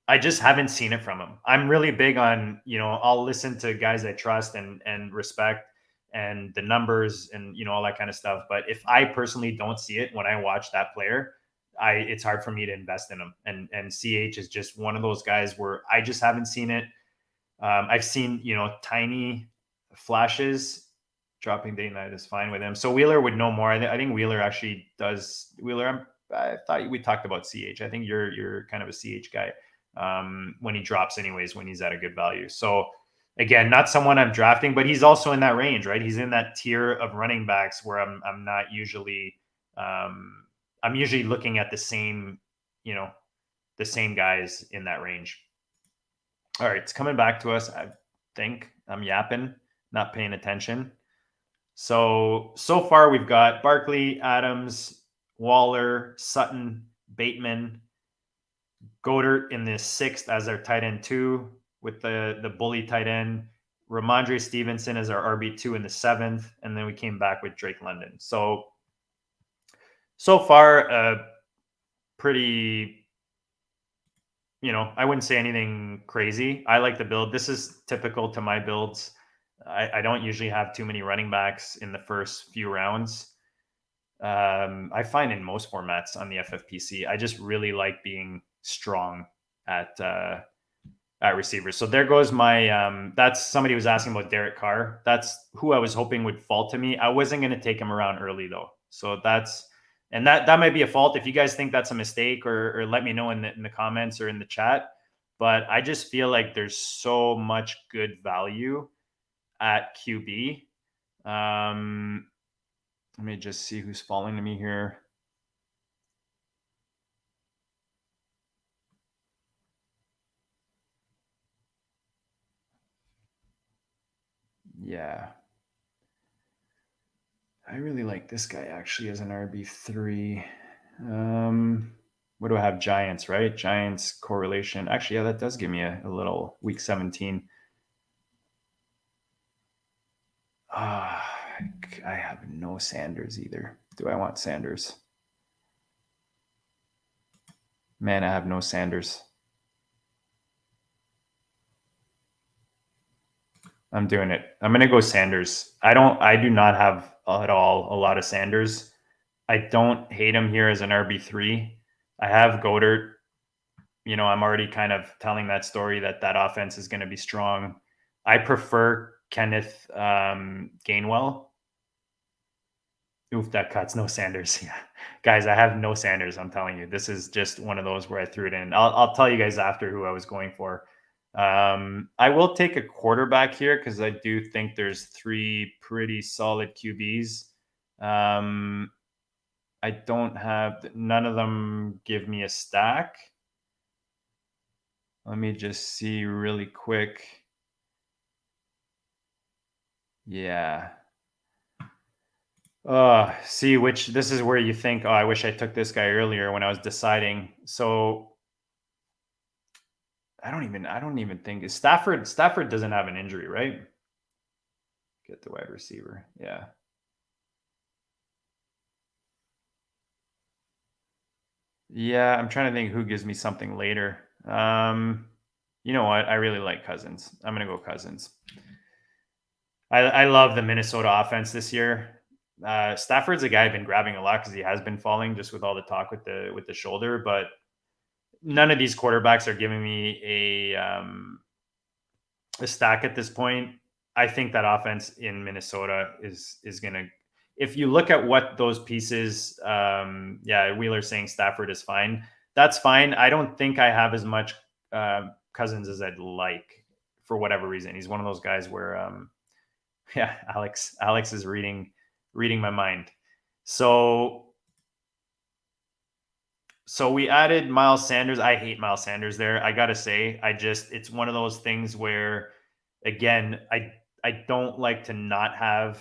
I just haven't seen it from him. I'm really big on, I'll listen to guys I trust and respect and the numbers and, all that kind of stuff. But if I personally don't see it when I watch that player, it's hard for me to invest in him. And CH is just one of those guys where I just haven't seen it. I've seen, tiny flashes. Dropping day night is fine with him. So Wheeler would know more. I think Wheeler actually does. Wheeler, I thought we talked about CH. I think you're kind of a CH guy when he drops anyways, when he's at a good value. So again, not someone I'm drafting, but he's also in that range, right? He's in that tier of running backs where I'm not usually I'm usually looking at the same guys in that range. All right, it's coming back to us. I think I'm yapping, not paying attention. So far we've got Barkley, Adams, Waller, Sutton, Bateman, Goddard in the 6th as our tight end 2 with the bully tight end. Ramondre Stevenson as our RB2 in the 7th, and then we came back with Drake London. So far, pretty. I wouldn't say anything crazy. I like the build. This is typical to my builds. I don't usually have too many running backs in the first few rounds. I find in most formats on the FFPC, I just really like being strong at receivers. So there goes my. That's somebody was asking about Derek Carr. That's who I was hoping would fall to me. I wasn't going to take him around early though. So that might be a fault. If you guys think that's a mistake, or let me know in the comments or in the chat. But I just feel like there's so much good value at QB. Let me just see who's falling to me here. Yeah. I really like this guy actually as an RB3. what do I have? Giants, right? Giants correlation. Actually, yeah, that does give me a little week 17. I have no Sanders either. Do I want Sanders? Man, I have no Sanders. I'm doing it. I'm going to go Sanders. I do not have at all a lot of Sanders. I don't hate him here as an RB3. I have Goddard. You know, I'm already kind of telling that story that offense is going to be strong. I prefer Kenneth Gainwell. Oof, that cuts. No Sanders. Yeah. Guys, I have no Sanders. I'm telling you, this is just one of those where I threw it in. I'll tell you guys after who I was going for. I will take a quarterback here because I do think there's 3 pretty solid QBs. I don't have, none of them give me a stack. Let me just see really quick. Yeah. See, which this is where you think, oh, I wish I took this guy earlier when I was deciding. So I don't even think Stafford doesn't have an injury, right? Get the wide receiver. Yeah. Yeah, I'm trying to think who gives me something later. You know what? I really like Cousins. I'm gonna go Cousins. I love the Minnesota offense this year. Stafford's a guy I've been grabbing a lot because he has been falling just with all the talk with the shoulder, but none of these quarterbacks are giving me a stack at this point. I think that offense in Minnesota is gonna. If you look at what those pieces, yeah, Wheeler's saying Stafford is fine. That's fine. I don't think I have as much Cousins as I'd like for whatever reason. He's one of those guys where yeah, Alex is reading my mind. So we added Miles Sanders. I hate Miles Sanders there. I gotta say, it's one of those things where, again, I don't like to not have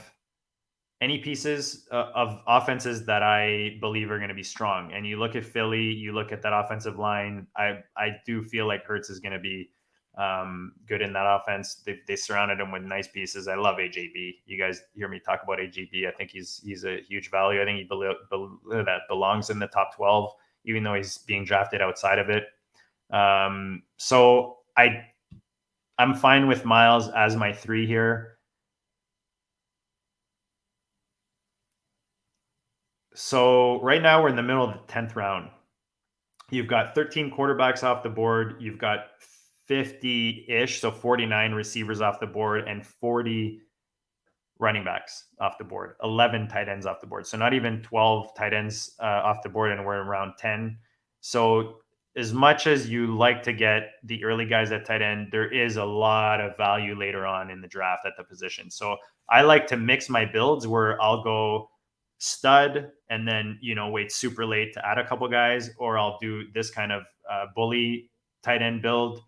any pieces of offenses that I believe are going to be strong. And you look at Philly, you look at that offensive line. I do feel like Hurts is going to be good in that offense. They surrounded him with nice pieces. I love AJB. You guys hear me talk about AJB. I think he's a huge value. I think he that belongs in the top 12, even though he's being drafted outside of it. So I'm fine with Miles as my 3 here. So right now we're in the middle of the 10th round. You've got 13 quarterbacks off the board. You've got 50-ish, so 49 receivers off the board and 40 running backs off the board, 11 tight ends off the board. So not even 12 tight ends off the board, and we're around 10. So as much as you like to get the early guys at tight end, there is a lot of value later on in the draft at the position. So I like to mix my builds where I'll go stud and then, wait super late to add a couple guys, or I'll do this kind of bully tight end build,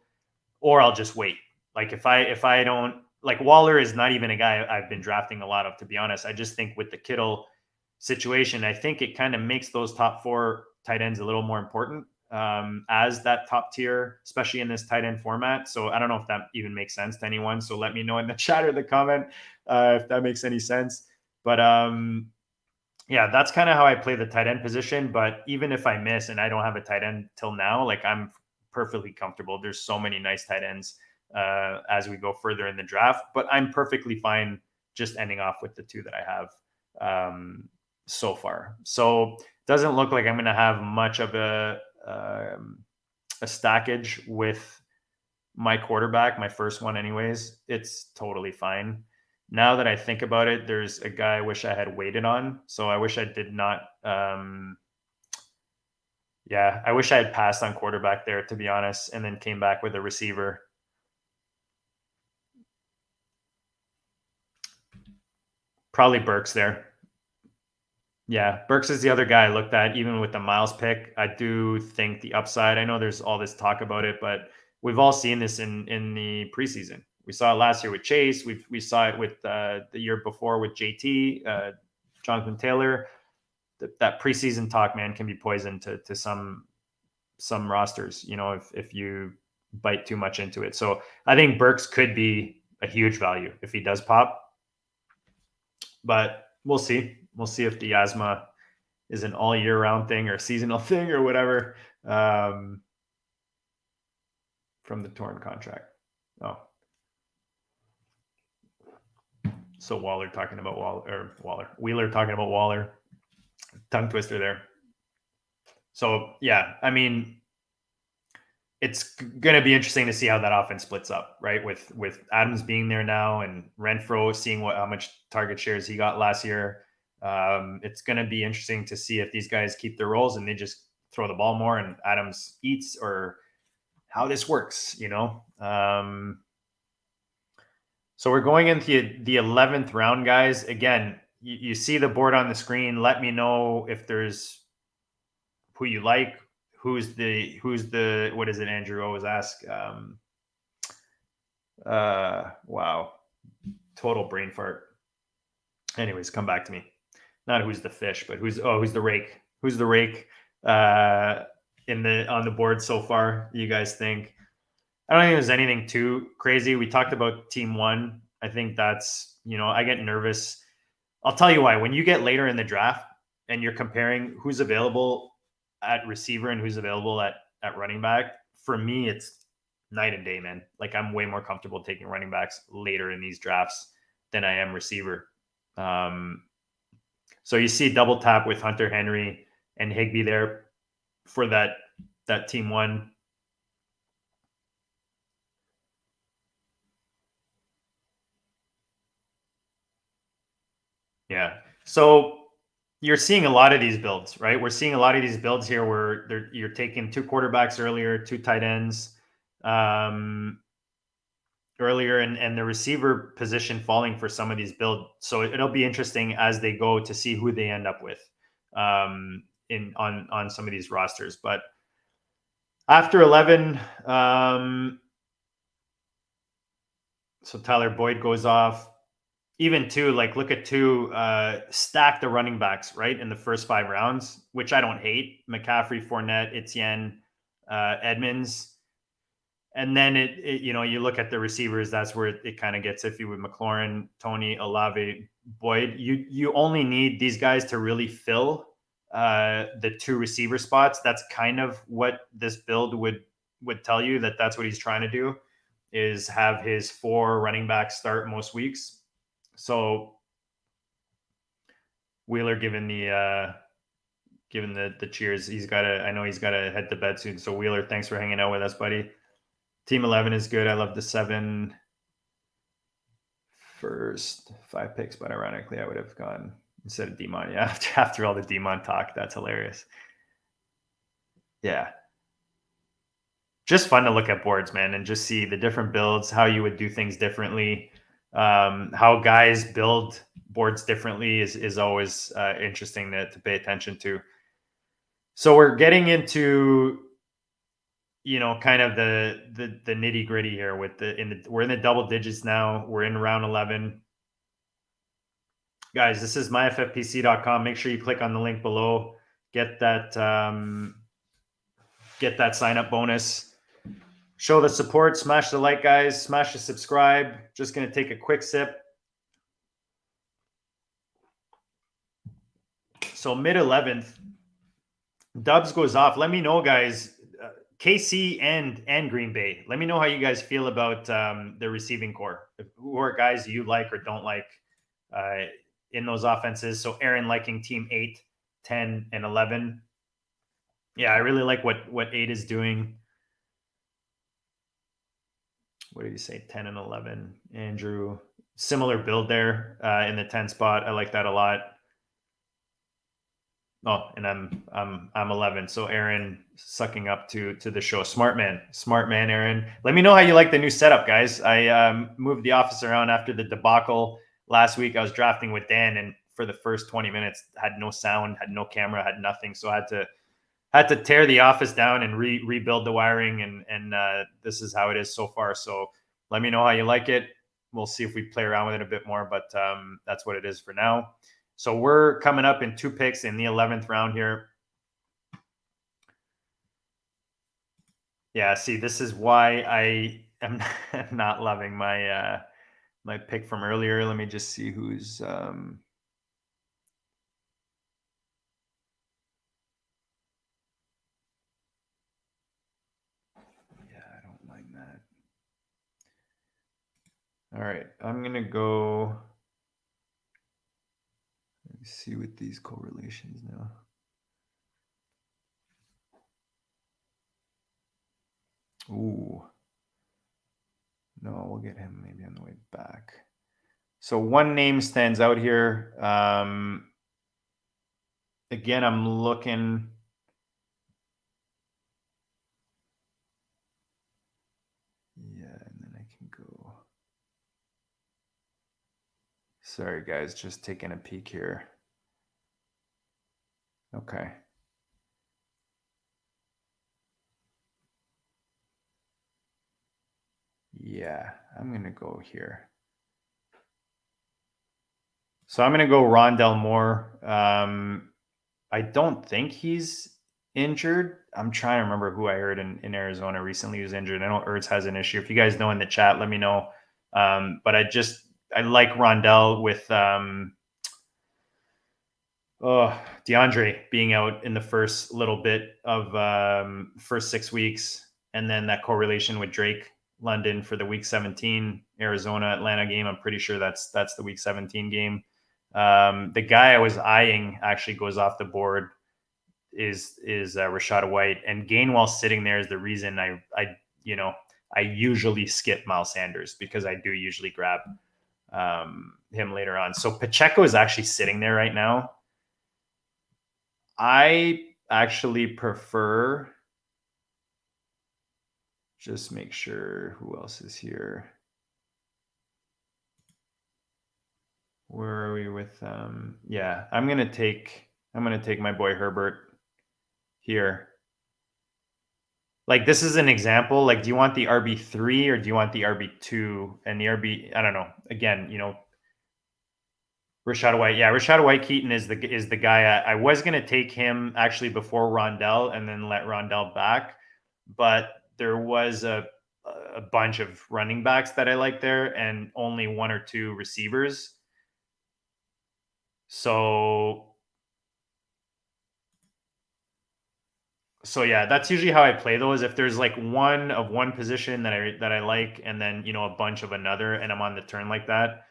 or I'll just wait. Like if I don't, like, Waller is not even a guy I've been drafting a lot of, to be honest. I just think with the Kittle situation, I think it kind of makes those top 4 tight ends a little more important as that top tier, especially in this tight end format. So I don't know if that even makes sense to anyone. So let me know in the chat or the comment if that makes any sense. But yeah, that's kind of how I play the tight end position. But even if I miss and I don't have a tight end till now, like, I'm perfectly comfortable. There's so many nice tight ends as we go further in the draft, but I'm perfectly fine just ending off with the 2 that I have so far. So it doesn't look like I'm going to have much of a stackage with my quarterback, my first one anyways. It's totally fine. Now that I think about it, there's a guy I wish I had waited on. So I wish I did not. Yeah, I wish I had passed on quarterback there, to be honest, and then came back with a receiver. Probably Burks there. Yeah, Burks is the other guy I looked at, even with the Miles pick. I do think the upside, I know there's all this talk about it, but we've all seen this in the preseason. We saw it last year with Chase. We saw it with the year before with JT, Jonathan Taylor. That preseason talk, man, can be poison to some rosters, you know, if you bite too much into it. So I think Burks could be a huge value if he does pop, but we'll see. We'll see if the asthma is an all year round thing or seasonal thing or whatever. From the torn contract. Oh, so Wheeler talking about Wheeler talking about Waller. Tongue twister there. So yeah, I mean, it's going to be interesting to see how that offense splits up, right? With Adams being there now and Renfro seeing how much target shares he got last year. It's going to be interesting to see if these guys keep their roles and they just throw the ball more and Adams eats, or how this works, you know? So we're going into the 11th round, guys. Again, you see the board on the screen. Let me know if there's who you like. Who's the what is it, Andrew always ask? Wow. Total brain fart. Anyways, come back to me. Not who's the fish, but who's the rake? Who's the rake on the board so far, you guys think? I don't think there's anything too crazy. We talked about team 1. I think that's, you know, I get nervous. I'll tell you why. When you get later in the draft and you're comparing who's available at receiver and who's available at running back, for me, it's night and day, man. Like, I'm way more comfortable taking running backs later in these drafts than I am receiver. So you see double tap with Hunter Henry and Higbee there for that team 1. Yeah. So you're seeing a lot of these builds, right? We're seeing a lot of these builds here where you're taking 2 quarterbacks earlier, 2 tight ends earlier, and the receiver position falling for some of these builds. So it'll be interesting as they go to see who they end up with on some of these rosters. But after 11, so Tyler Boyd goes off. Even 2, like, look at 2, stack the running backs, right, in the first 5 rounds, which I don't hate. McCaffrey, Fournette, Etienne, Edmonds. And then it you know, you look at the receivers, that's where it kind of gets iffy with McLaurin, Tony, Olave, Boyd. You only need these guys to really fill the 2 receiver spots. That's kind of what this build would tell you, that's what he's trying to do, is have his 4 running backs start most weeks. So Wheeler giving the cheers. I know he's got to head to bed soon. So Wheeler, thanks for hanging out with us, buddy. Team 11 is good. I love the 7 first 5 picks, but ironically, I would have gone instead of Demon. Yeah, after all the Demon talk, that's hilarious. Yeah. Just fun to look at boards, man, and just see the different builds, how you would do things differently. How guys build boards differently is always interesting to pay attention to. So we're getting into, you know, kind of the nitty gritty here with we're in the double digits now. We're in round 11. Guys, this is myffpc.com. Make sure you click on the link below. Get that sign up bonus. Show the support. Smash the like, guys. Smash the subscribe. Just going to take a quick sip. So mid 11th, Dubs goes off. Let me know, guys. KC and Green Bay. Let me know how you guys feel about the receiving core. Who are guys you like or don't like in those offenses? So Aaron liking team 8, 10, and 11. Yeah, I really like what 8 is doing. What did you say? 10 and 11. Andrew, similar build there in the 10 spot. I like that a lot. Oh, and I'm 11. So Aaron sucking up to the show. Smart man, Aaron. Let me know how you like the new setup, guys. I moved the office around after the debacle last week. I was drafting with Dan, and for the first 20 minutes, had no sound, had no camera, had nothing. So I had to tear the office down and rebuild the wiring, and this is how it is so far. So let me know how you like it. We'll see if we play around with it a bit more, but that's what it is for now. So we're coming up in 2 picks in the 11th round here. Yeah, see, this is why I am not loving my my pick from earlier. Let me just see who's yeah, I don't mind that. All right, I'm gonna go. Let me see with these correlations now. Ooh. No, we'll get him maybe on the way back. So one name stands out here. Again, I'm looking. Yeah, and then I can go. Sorry, guys, just taking a peek here. Okay. Yeah, I'm going to go here. So I'm going to go Rondell Moore. I don't think he's injured. I'm trying to remember who I heard in Arizona recently who's injured. I know Ertz has an issue. If you guys know in the chat, let me know. But I like Rondell with DeAndre being out in the first little bit of first 6 weeks, and then that correlation with Drake London for the week 17 Arizona Atlanta game. I'm pretty sure that's the week 17 game. The guy I was eyeing actually goes off the board is Rashad White, and Gainwell sitting there is the reason I usually skip Miles Sanders because I do usually grab him later on. So Pacheco is actually sitting there right now. I actually prefer, just make sure who else is here. Where are we with yeah, I'm gonna take my boy Herbert here. Like, this is an example. Like, do you want the RB3 or do you want the RB2? And the I don't know. Again, Rashad White. Yeah, Rashad White Keaton is the guy. I was gonna take him actually before Rondell and then let Rondell back, but there was a bunch of running backs that I like there and only one or two receivers. So yeah, that's usually how I play those. If there's like one of one position that I like, and then a bunch of another, and I'm on the turn like that.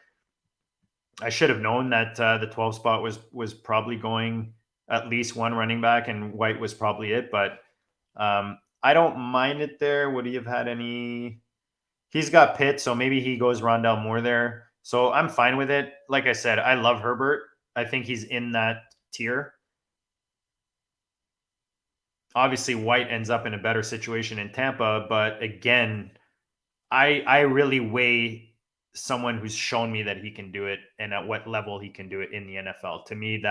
I should have known that the 12 spot was probably going at least one running back, and White was probably it. But I don't mind it there. Would he have had any? He's got Pitt, so maybe he goes Rondell Moore there. So I'm fine with it. Like I said, I love Herbert. I think he's in that tier. Obviously, White ends up in a better situation in Tampa, but again, I really weigh someone who's shown me that he can do it and at what level he can do it in the NFL. To me,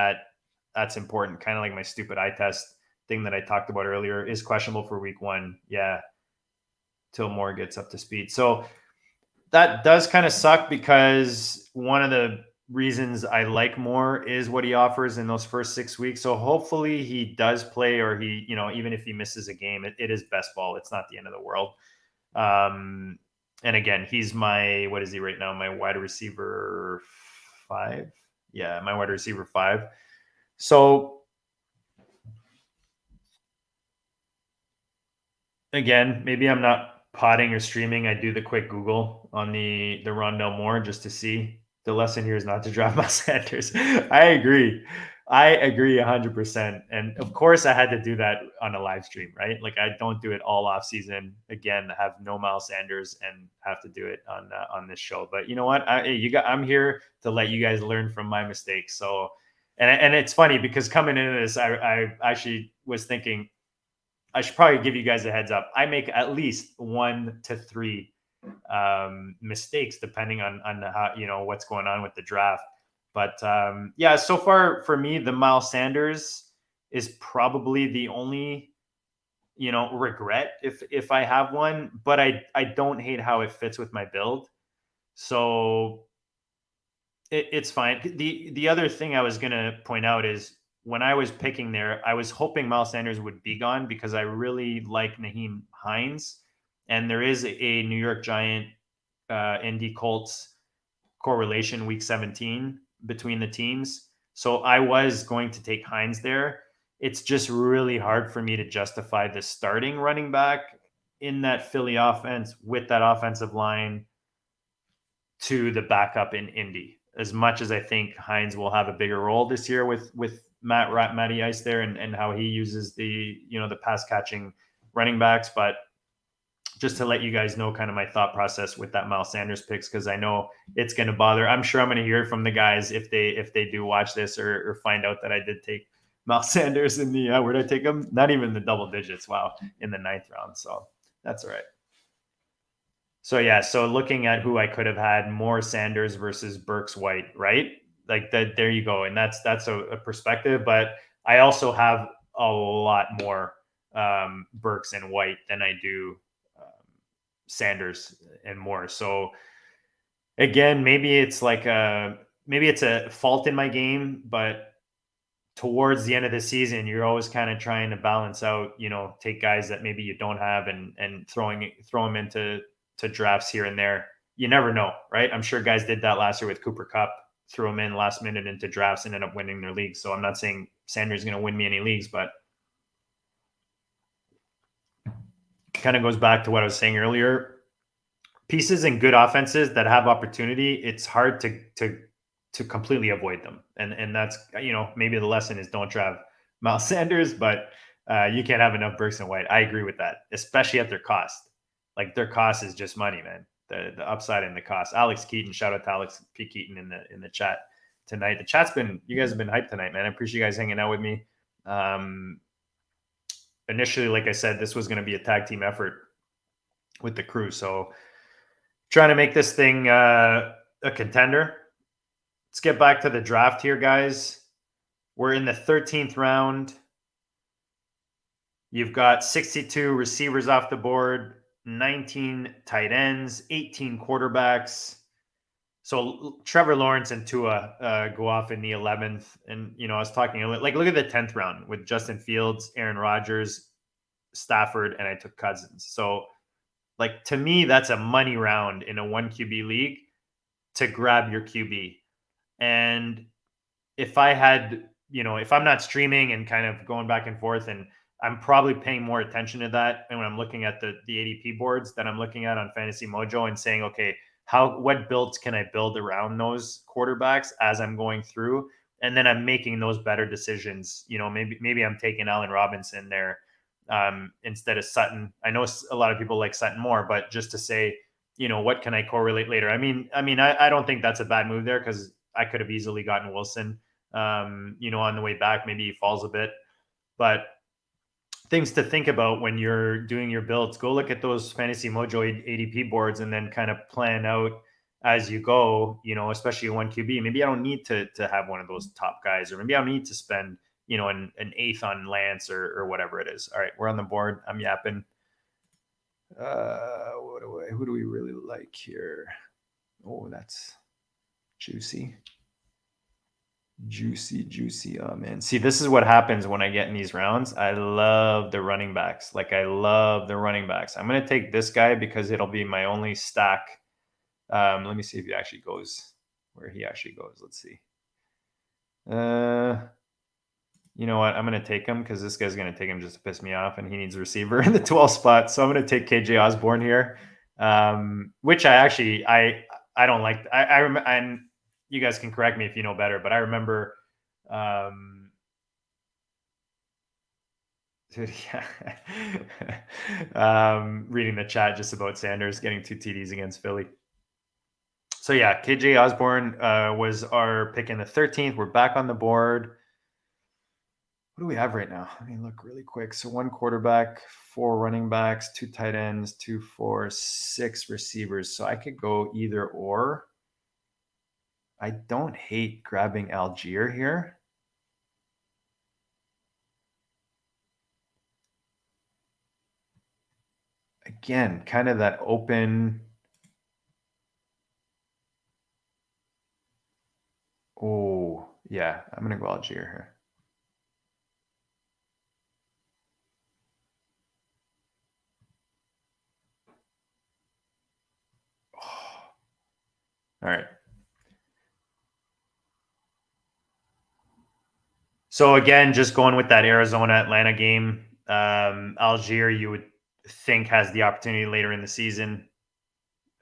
that's important. Kind of like my stupid eye test thing that I talked about earlier is questionable for week 1. Yeah, till Moore gets up to speed. So that does kind of suck because one of the reasons I like Moore is what he offers in those first 6 weeks. So hopefully he does play, or he, even if he misses a game, it is best ball. It's not the end of the world. And again, he's what is he right now? My wide receiver 5. Yeah, my wide receiver 5. So again, maybe I'm not potting or streaming. I do the quick Google on the Rondell Moore just to see. The lesson here is not to draft Miles Sanders. I agree 100%. And of course I had to do that on a live stream, right? Like, I don't do it all off season. Again, have no Miles Sanders and have to do it on this show. But you know what? I'm here to let you guys learn from my mistakes. So, and it's funny because coming into this, I actually was thinking, I should probably give you guys a heads up. I make at least 1 to 3 mistakes depending on how, what's going on with the draft. But yeah, so far for me, the Miles Sanders is probably the only regret if I have one. But I don't hate how it fits with my build, so it's fine. The other thing I was gonna point out is when I was picking there, I was hoping Miles Sanders would be gone because I really like Naheem Hines, and there is a New York Giant Indy Colts correlation week 17 between the teams. So I was going to take Hines there. It's just really hard for me to justify the starting running back in that Philly offense with that offensive line to the backup in Indy. As much as I think Hines will have a bigger role this year with Matty Ice there and how he uses the the pass catching running backs, but just to let you guys know kind of my thought process with that Miles Sanders picks, because I know it's going to bother. I'm sure I'm going to hear from the guys if they do watch this or find out that I did take Miles Sanders in the where did I take him? Not even the double digits. Wow, in the 9th round. So that's all right. So yeah, so looking at who I could have had, more Sanders versus Burks White, right? Like that. There you go, and that's a perspective. But I also have a lot more Burks and White than I do Sanders and more. So again, maybe it's a fault in my game, but towards the end of the season, you're always kind of trying to balance out, take guys that maybe you don't have and throw them into drafts here and there. You never know, right? I'm sure guys did that last year with Cooper Kupp, threw him in last minute into drafts and ended up winning their leagues. So I'm not saying Sanders is going to win me any leagues, but kind of goes back to what I was saying earlier. Pieces in good offenses that have opportunity, it's hard to completely avoid them. And that's, maybe the lesson is don't draft Miles Sanders, but you can't have enough Burks and White. I agree with that, especially at their cost. Like their cost is just money, man. The upside and the cost. Alex Keaton, shout out to Alex P. Keaton in the chat tonight. The chat's you guys have been hyped tonight, man. I appreciate you guys hanging out with me. Initially, like I said, this was going to be a tag team effort with the crew. So trying to make this thing a contender. Let's get back to the draft here, guys. We're in the 13th round. You've got 62 receivers off the board, 19 tight ends, 18 quarterbacks. So Trevor Lawrence and Tua go off in the 11th. And, I was talking, like, look at the 10th round with Justin Fields, Aaron Rodgers, Stafford, and I took Cousins. So, like, to me, that's a money round in a 1 QB league to grab your QB. And if I had, if I'm not streaming and kind of going back and forth, and I'm probably paying more attention to that, and when I'm looking at the ADP boards that I'm looking at on Fantasy Mojo and saying, okay, what builds can I build around those quarterbacks as I'm going through, and then I'm making those better decisions. Maybe I'm taking Allen Robinson there instead of Sutton. I know a lot of people like Sutton more, but just to say, what can I correlate later? I don't think that's a bad move there, because I could have easily gotten Wilson, on the way back. Maybe he falls a bit, but things to think about when you're doing your builds. Go look at those Fantasy Mojo ADP boards and then kind of plan out as you go, especially 1 QB. Maybe I don't need to have one of those top guys, or maybe I don't need to spend, an 8th on Lance or whatever it is. All right, we're on the board. I'm yapping. Who do we really like here? Oh, that's juicy. Juicy. Oh man. See, this is what happens when I get in these rounds. I love the running backs. I'm going to take this guy because it'll be my only stack. Let me see if he actually goes where he actually goes. Let's see. You know what? I'm going to take him because this guy's going to take him just to piss me off, and he needs a receiver in the 12th spot. So I'm going to take KJ Osborne here, which I don't like. I remember, and you guys can correct me if you know better, but I remember reading the chat just about Sanders getting 2 TDs against Philly. So yeah, KJ Osborne was our pick in the 13th. We're back on the board. What do we have right now? Let me look really quick. So 1 quarterback, 4 running backs, 2 tight ends, 2, 4, 6 receivers. So I could go either or. I don't hate grabbing Algier here. Again, kind of that open. Oh, yeah, I'm going to go Algier here. All right. So again, just going with that Arizona-Atlanta game, Algier, you would think has the opportunity later in the season.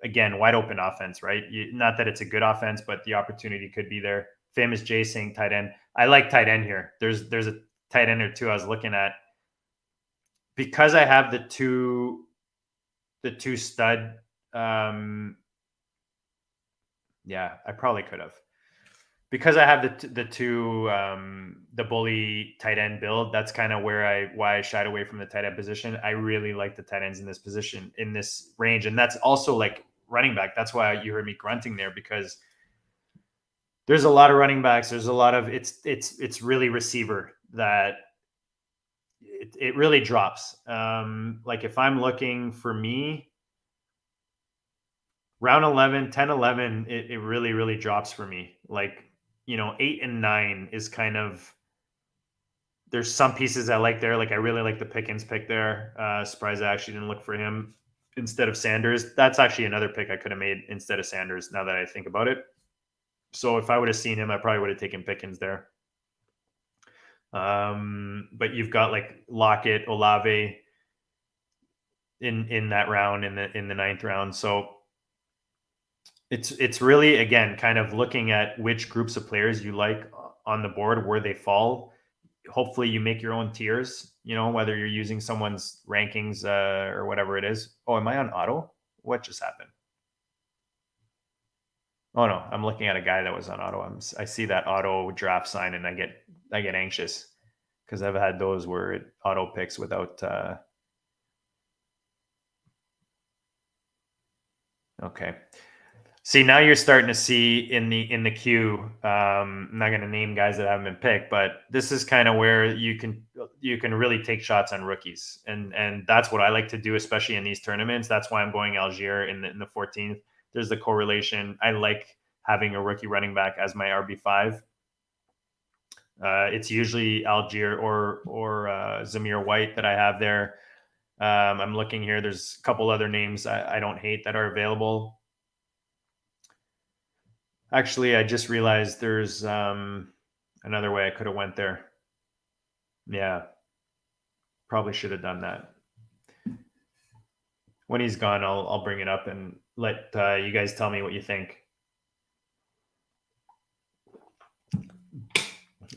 Again, wide open offense, right? Not that it's a good offense, but the opportunity could be there. Famous J Singh, tight end. I like tight end here. There's a tight end or two I was looking at. Because I have the two stud. Yeah, I probably could have. Because I have the bully tight end build. That's kind of why I shied away from the tight end position. I really like the tight ends in this position, in this range, and that's also like running back. That's why you heard me grunting there, because there's a lot of running backs. There's a lot of it's really receiver that it really drops. Like if I'm looking for me, round 11, 10, 11, it really, really drops for me. Like, 8 and 9 is kind of, there's some pieces I like there. Like I really like the Pickens pick there. Surprised I actually didn't look for him instead of Sanders. That's actually another pick I could have made instead of Sanders, now that I think about it. So if I would have seen him, I probably would have taken Pickens there. But you've got like Lockett, Olave in that round, in the 9th round. So it's really, again, kind of looking at which groups of players you like on the board, where they fall. Hopefully you make your own tiers, whether you're using someone's rankings or whatever it is. Oh, am I on auto? What just happened? Oh no, I'm looking at a guy that was on auto. I see that auto draft sign and I get anxious, because I've had those where it auto picks without okay. See, now you're starting to see in the queue. I'm not going to name guys that haven't been picked, but this is kind of where you can really take shots on rookies, and that's what I like to do, especially in these tournaments. That's why I'm going Algier in the 14th. There's the correlation. I like having a rookie running back as my RB5. It's usually Algier or Zamir White that I have there. I'm looking here. There's a couple other names I don't hate that are available. Actually, I just realized there's another way I could have went there. Yeah, probably should have done that. When he's gone, I'll bring it up and let you guys tell me what you think.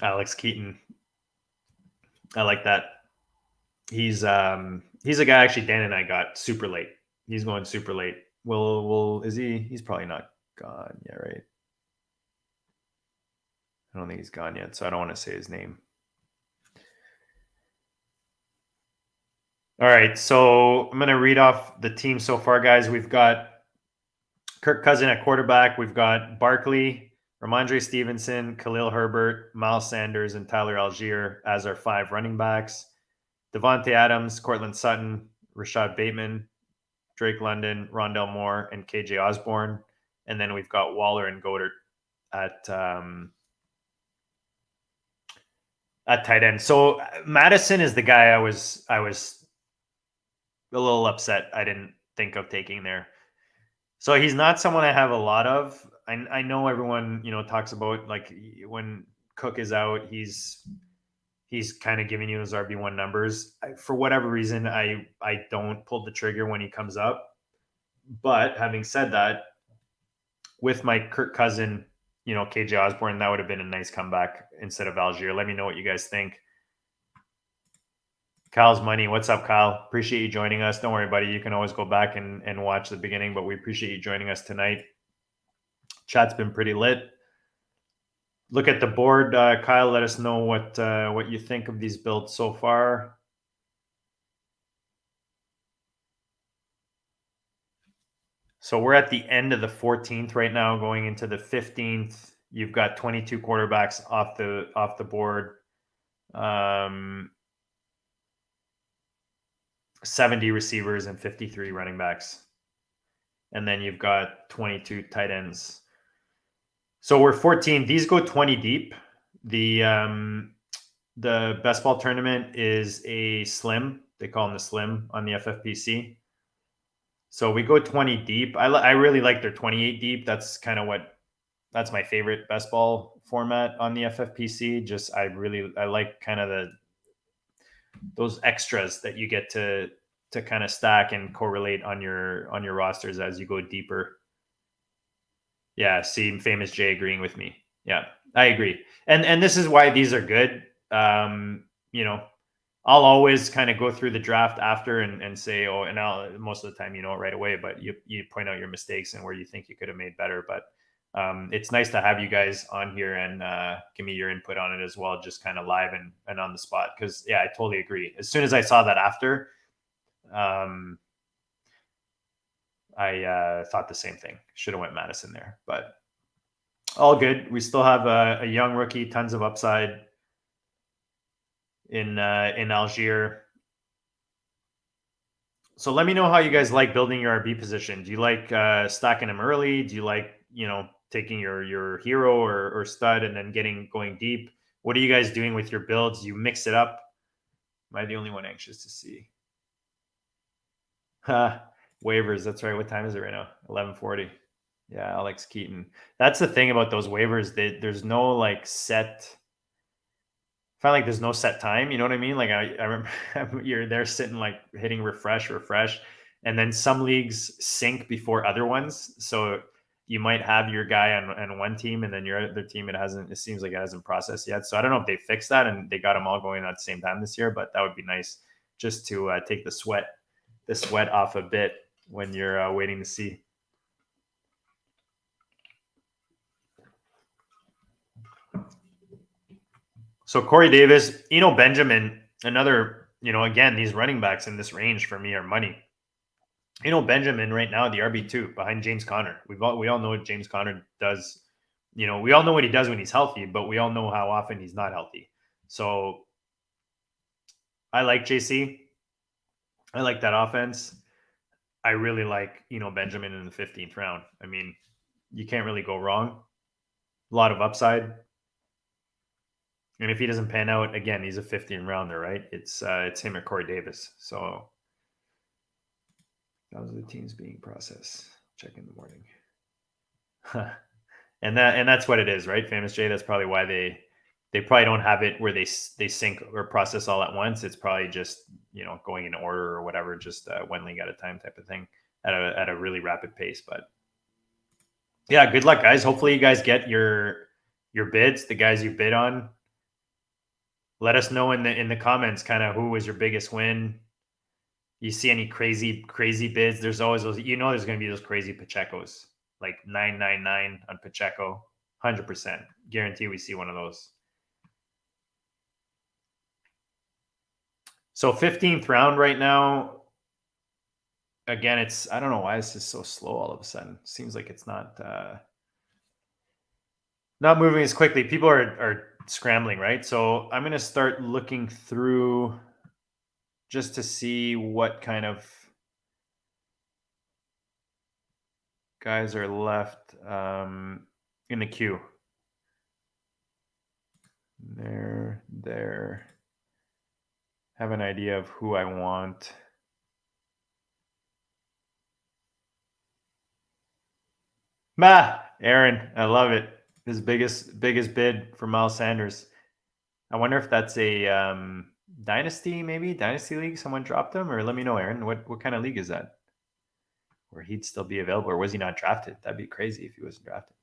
Alex Keaton, I like that. He's a guy actually Dan and I got super late. He's going super late. Is he? He's probably not gone yet, right? I don't think he's gone yet, so I don't want to say his name. All right, so I'm going to read off the team so far, guys. We've got Kirk Cousins at quarterback. We've got Barkley, Ramondre Stevenson, Khalil Herbert, Miles Sanders, and Tyler Algier as our 5 running backs. Devontae Adams, Cortland Sutton, Rashad Bateman, Drake London, Rondell Moore, and KJ Osborne. And then we've got Waller and Goddard at tight end. So Madison is the guy I was a little upset I didn't think of taking there. So he's not someone I have a lot of. I know everyone, talks about, like, when Cook is out, he's kind of giving you his RB1 numbers. For whatever reason, I don't pull the trigger when he comes up. But having said that, with my Kirk Cousin, KJ Osborne, that would have been a nice comeback instead of Algier. Let me know what you guys think. Kyle's Money. What's up, Kyle? Appreciate you joining us. Don't worry, buddy. You can always go back and watch the beginning, but we appreciate you joining us tonight. Chat's been pretty lit. Look at the board, Kyle. Let us know what you think of these builds so far. So we're at the end of the 14th right now, going into the 15th. You've got 22 quarterbacks off the board. 70 receivers and 53 running backs. And then you've got 22 tight ends. So we're 14. These go 20 deep. The best ball tournament is a slim. They call them the slim on the FFPC. So we go 20 deep. I really like their 28 deep. That's kind of that's my favorite best ball format on the FFPC. Just I like kind of those extras that you get to kind of stack and correlate on your rosters as you go deeper. Yeah, see, famous Jay agreeing with me. Yeah, I agree. And this is why these are good. You know, I'll always kind of go through the draft after and say, oh, and most of the time you know it right away, but you point out your mistakes and where you think you could have made better. But it's nice to have you guys on here and give me your input on it as well, just kind of live and on the spot. Because yeah, I totally agree. As soon as I saw that after, I thought the same thing. Should have went Madison there, but all good. We still have a young rookie, tons of upside in Algier. So let me know how you guys like building your RB position. Do you like stacking them early? Do you like, taking your hero or stud and then going deep? What are you guys doing with your builds? You mix it up. Am I the only one anxious to see? Waivers. That's right. What time is it right now? 11:40. Yeah, Alex Keaton. That's the thing about those waivers. There's no like set. I find like there's no set time. You know what I mean? Like I remember you're there sitting like hitting refresh, and then some leagues sync before other ones. So you might have your guy on one team, and then your other team it seems like it hasn't processed yet. So I don't know if they fixed that and they got them all going at the same time this year, but that would be nice just to take the sweat off a bit when you're waiting to see. So Corey Davis, Benjamin, another, again, these running backs in this range for me are money. Benjamin right now, the RB2 behind James Conner. We all know what James Conner does. We all know what he does when he's healthy, but we all know how often he's not healthy. So I like JC. I like that offense. I really like, Benjamin in the 15th round. I mean, you can't really go wrong. A lot of upside. And if he doesn't pan out, again, he's a 15 rounder, right? It's him or Corey Davis. So those are the teams being processed. Check in the morning. and that's what it is, right? Famous J. That's probably why they probably don't have it where they sync or process all at once. It's probably just going in order or whatever, just one league at a time type of thing at a really rapid pace. But yeah, good luck, guys. Hopefully you guys get your bids, the guys you bid on. Let us know in the comments kind of who was your biggest win. You see any crazy bids? There's always those. There's going to be those crazy Pachecos, like 999 on Pacheco, 100%. Guarantee we see one of those. So 15th round right now. Again, I don't know why this is so slow all of a sudden. Seems like it's not moving as quickly. People are scrambling, right? So I'm going to start looking through just to see what kind of guys are left in the queue. There. Have an idea of who I want. Aaron, I love it. His biggest bid for Miles Sanders. I wonder if that's a dynasty league. Someone dropped him, or let me know, Aaron. What kind of league is that? Where he'd still be available, or was he not drafted? That'd be crazy if he wasn't drafted.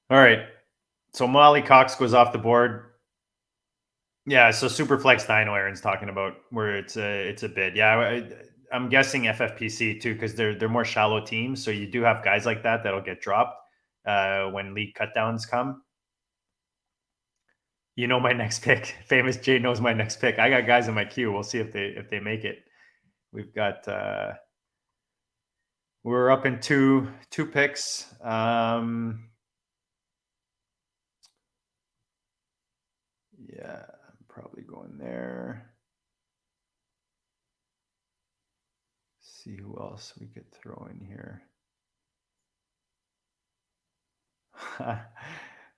All right. So Molly Cox goes off the board. Yeah, so Superflex Dino Aaron's talking about where it's a bid. Yeah, I'm guessing FFPC too because they're more shallow teams. So you do have guys like that'll get dropped when league cutdowns come. My next pick. Famous J knows my next pick. I got guys in my queue. We'll see if they make it. We've got we're up in two picks. Yeah, I'm probably going there. See who else we could throw in here.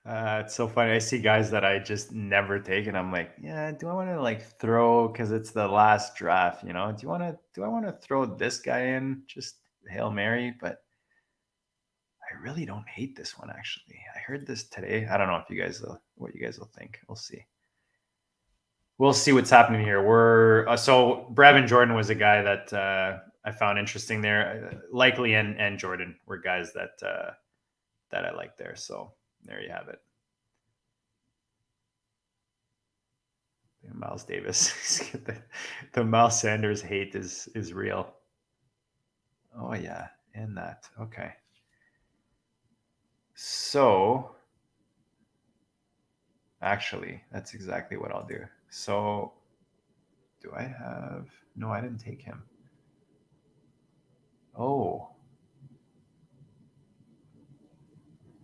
It's so funny. I see guys that I just never take, and I'm like, yeah, do I want to like throw because it's the last draft? You know, do I want to throw this guy in just Hail Mary? But I really don't hate this one actually. I heard this today. I don't know if you guys what you guys will think. We'll see. We'll see what's happening here. We're so Brevin Jordan was a guy that I found interesting there. Likely and Jordan were guys that that I like there. So there you have it. Miles Davis. The Miles Sanders hate is real. Oh yeah, and that. Okay. So actually, that's exactly what I'll do. So do I have no, I didn't take him. Oh.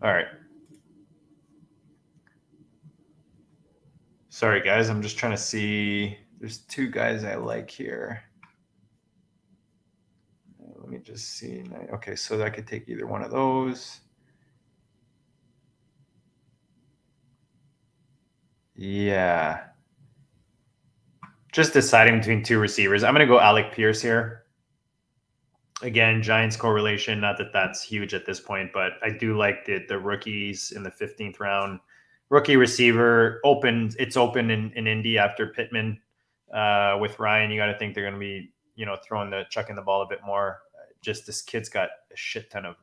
All right. Sorry, guys. I'm just trying to see. There's two guys I like here. Let me just see. Okay, so I could take either one of those. Yeah. Just deciding between two receivers. I'm going to go Alec Pierce here. Again, Giants correlation. Not that that's huge at this point, but I do like the rookies in the 15th round. Rookie receiver open. It's open in Indy after Pittman with Ryan. You got to think they're going to be chucking the ball a bit more. Just this kid's got a shit ton of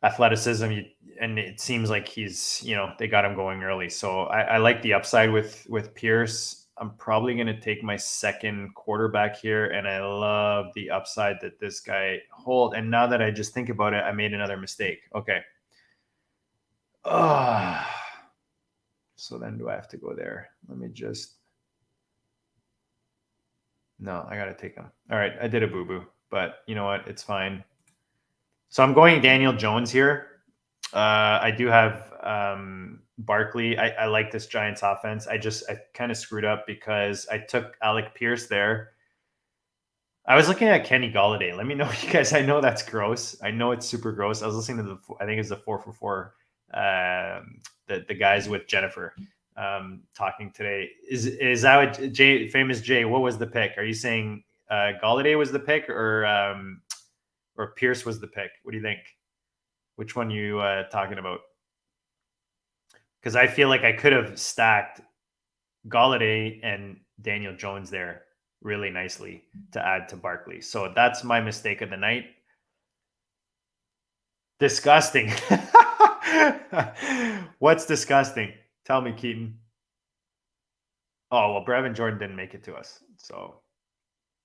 athleticism, and it seems like he's they got him going early. So I like the upside with Pierce. I'm probably going to take my second quarterback here, and I love the upside that this guy hold. And now that I just think about it, I made another mistake. Okay. So then do I have to go there? Let me just. No, I got to take him. All right, I did a boo-boo, but you know what? It's fine. So I'm going Daniel Jones here. I do have Barkley. I like this Giants offense. I kind of screwed up because I took Alec Pierce there. I was looking at Kenny Golladay. Let me know, you guys. I know that's gross. I know it's super gross. I was listening to I think it's the 4for4, the guys with Jennifer talking today. Is that what famous Jay? What was the pick? Are you saying Golladay was the pick or Pierce was the pick? What do you think? Which one you talking about? Because I feel like I could have stacked Golladay and Daniel Jones there really nicely to add to Barkley. So that's my mistake of the night. Disgusting. What's disgusting? Tell me, Keaton. Oh, well, Brevin Jordan didn't make it to us. So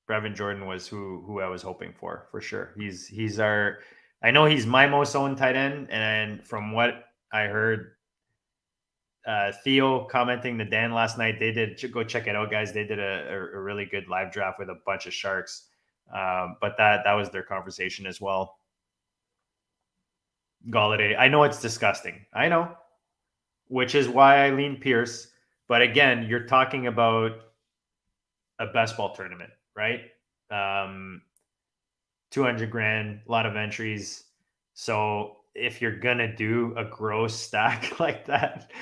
Brevin Jordan was who I was hoping for sure. He's our, I know he's my most owned tight end. And from what I heard, Theo commenting to Dan last night, they did, go check it out, guys. They did a really good live draft with a bunch of Sharks. But that was their conversation as well. Golladay, I know it's disgusting. I know, which is why I lean Pierce. But again, you're talking about a best ball tournament, right? 200 grand, a lot of entries. So if you're gonna do a gross stack like that,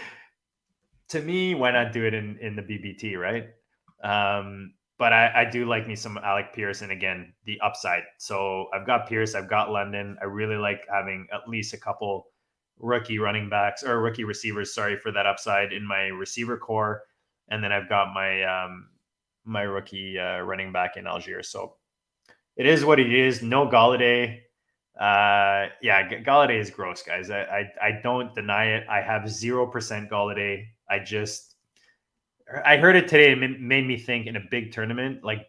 to me, why not do it in the BBT, right? But I do like me some Alec Pierce, and again, the upside. So I've got Pierce, I've got London. I really like having at least a couple rookie running backs or rookie receivers, sorry, for that upside in my receiver core. And then I've got my my rookie running back in Algier. So it is what it is. No Golladay. Yeah, Golladay is gross, guys. I don't deny it. I have 0% Golladay. I heard it today. It made me think in a big tournament, like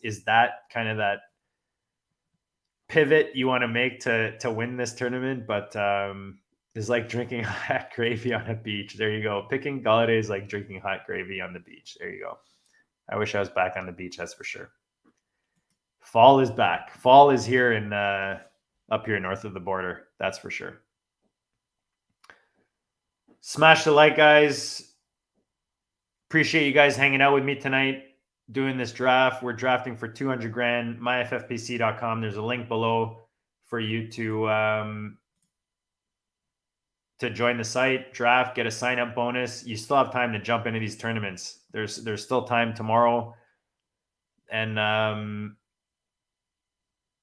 is that kind of that pivot you want to make to win this tournament? But it's like drinking hot gravy on a beach. There you go. Picking Golladay is like drinking hot gravy on the beach. There you go. I wish I was back on the beach. That's for sure. Fall is back. Fall is here in up here north of the border. That's for sure. Smash the like, guys. Appreciate you guys hanging out with me tonight, doing this draft. We're drafting for 200 grand. MyFFPC.com. There's a link below for you to join the site, draft, get a sign up bonus. You still have time to jump into these tournaments. There's still time tomorrow, and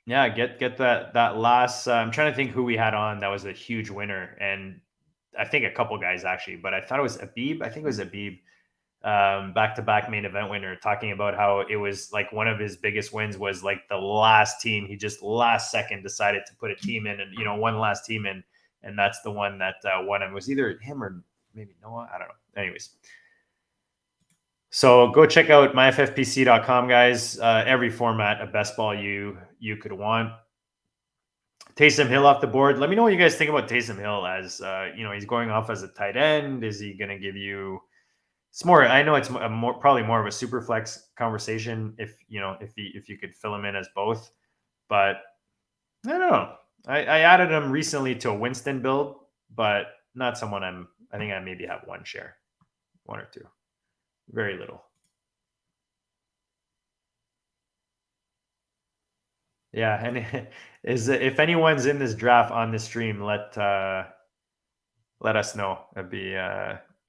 yeah, get that last. I'm trying to think who we had on that was a huge winner, and I think a couple guys actually, but I thought it was Abib. I think it was Abib. Back-to-back main event winner, talking about how it was like one of his biggest wins was like the last team. He just last second decided to put a team in, and one last team in, and that's the one that won him. It was either him or maybe Noah. I don't know. Anyways, so go check out myffpc.com, guys. Every format of best ball you could want. Taysom Hill off the board. Let me know what you guys think about Taysom Hill. As he's going off as a tight end. Is he going to give you? It's more. I know it's probably more of a super flex conversation if you could fill him in as both, but I don't know. I added him recently to a Winston build, but not someone I think I maybe have one share, one or two, very little. Yeah, and if anyone's in this draft on this stream, let us know. That'd be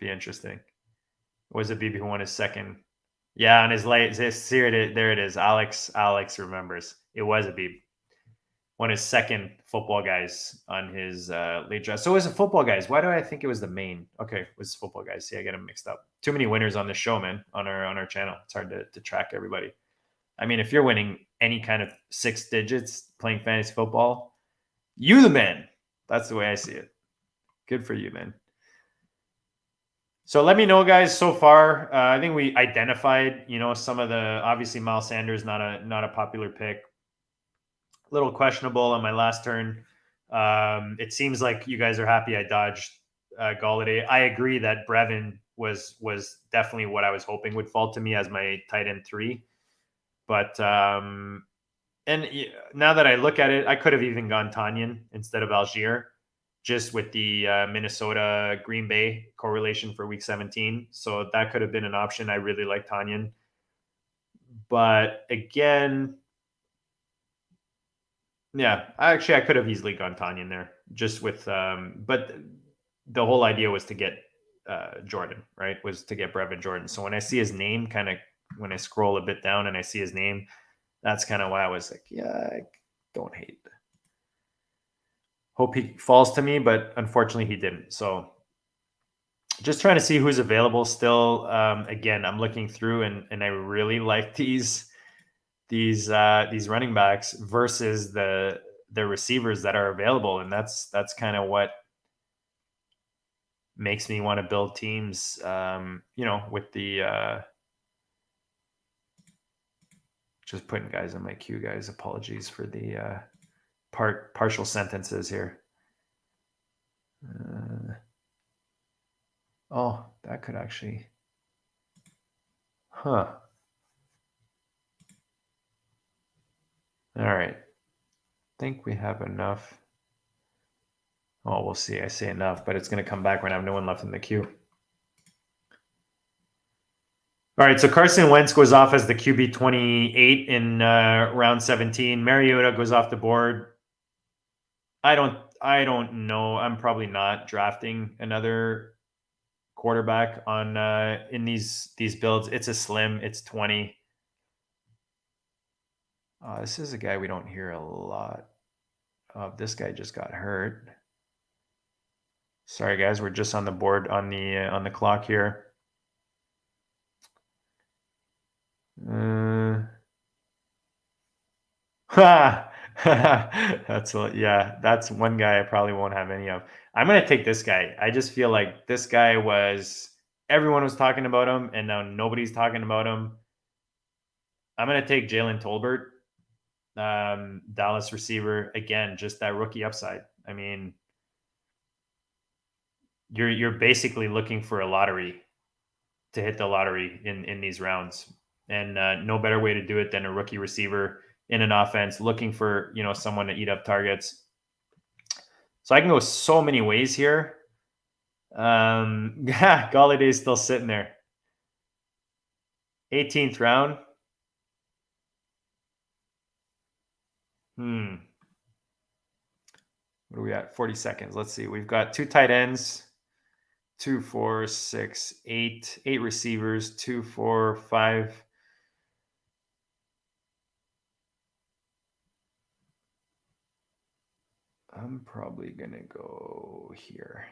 interesting. Was it BB who won his second? Yeah, on his late. There it is. Alex remembers. It was Abib. Won his second Football Guys on his late draft. So it was a Football Guys. Why do I think it was the main? Okay, it was Football Guys. See, I get them mixed up. Too many winners on this show, man. On our channel, it's hard to track everybody. I mean, if you're winning any kind of 6 digits playing fantasy football, you the man. That's the way I see it. Good for you, man. So let me know, guys. So far, I think we identified, some of the obviously Miles Sanders, not a popular pick, a little questionable on my last turn. It seems like you guys are happy I dodged Galladay. I agree that Brevin was definitely what I was hoping would fall to me as my tight end 3. But and now that I look at it, I could have even gone Tanyan instead of Algier, just with the Minnesota Green Bay correlation for week 17. So that could have been an option. I really like Tanyan. But again, yeah, I could have easily gone Tanyan there just with, but the whole idea was to get Jordan, right? Was to get Brevin Jordan. So when I see his name, when I scroll a bit down and I see his name, that's kind of why I was like, yeah, I don't hate it. Hope he falls to me, but unfortunately he didn't. So just trying to see who's available still. Again, I'm looking through and I really like these running backs versus the receivers that are available. And that's kind of what makes me want to build teams, with the, just putting guys on my queue, guys. Apologies for the partial sentences here. Oh, that could actually, huh? All right, think we have enough. Oh, we'll see. I say enough, but it's going to come back when I have no one left in the queue. All right, so Carson Wentz goes off as the QB 28 in round 17. Mariota goes off the board. I don't know. I'm probably not drafting another quarterback on in these builds. It's a slim. It's 20. This is a guy we don't hear a lot of. This guy just got hurt. Sorry, guys. We're just on the board on the clock here. That's one guy I probably won't have any of. I'm gonna take this guy. I just feel like this guy everyone was talking about him, and now nobody's talking about him. I'm gonna take Jalen Tolbert, Dallas receiver. Again, just that rookie upside. I mean, you're basically looking for a lottery to hit the lottery in these rounds. And no better way to do it than a rookie receiver in an offense looking for, someone to eat up targets. So I can go so many ways here. Galladay's still sitting there. 18th round. What are we at? 40 seconds. Let's see. We've got 2 tight ends, 2, 4, 6, 8, 8 receivers, 2, 4, 5. I'm probably going to go here.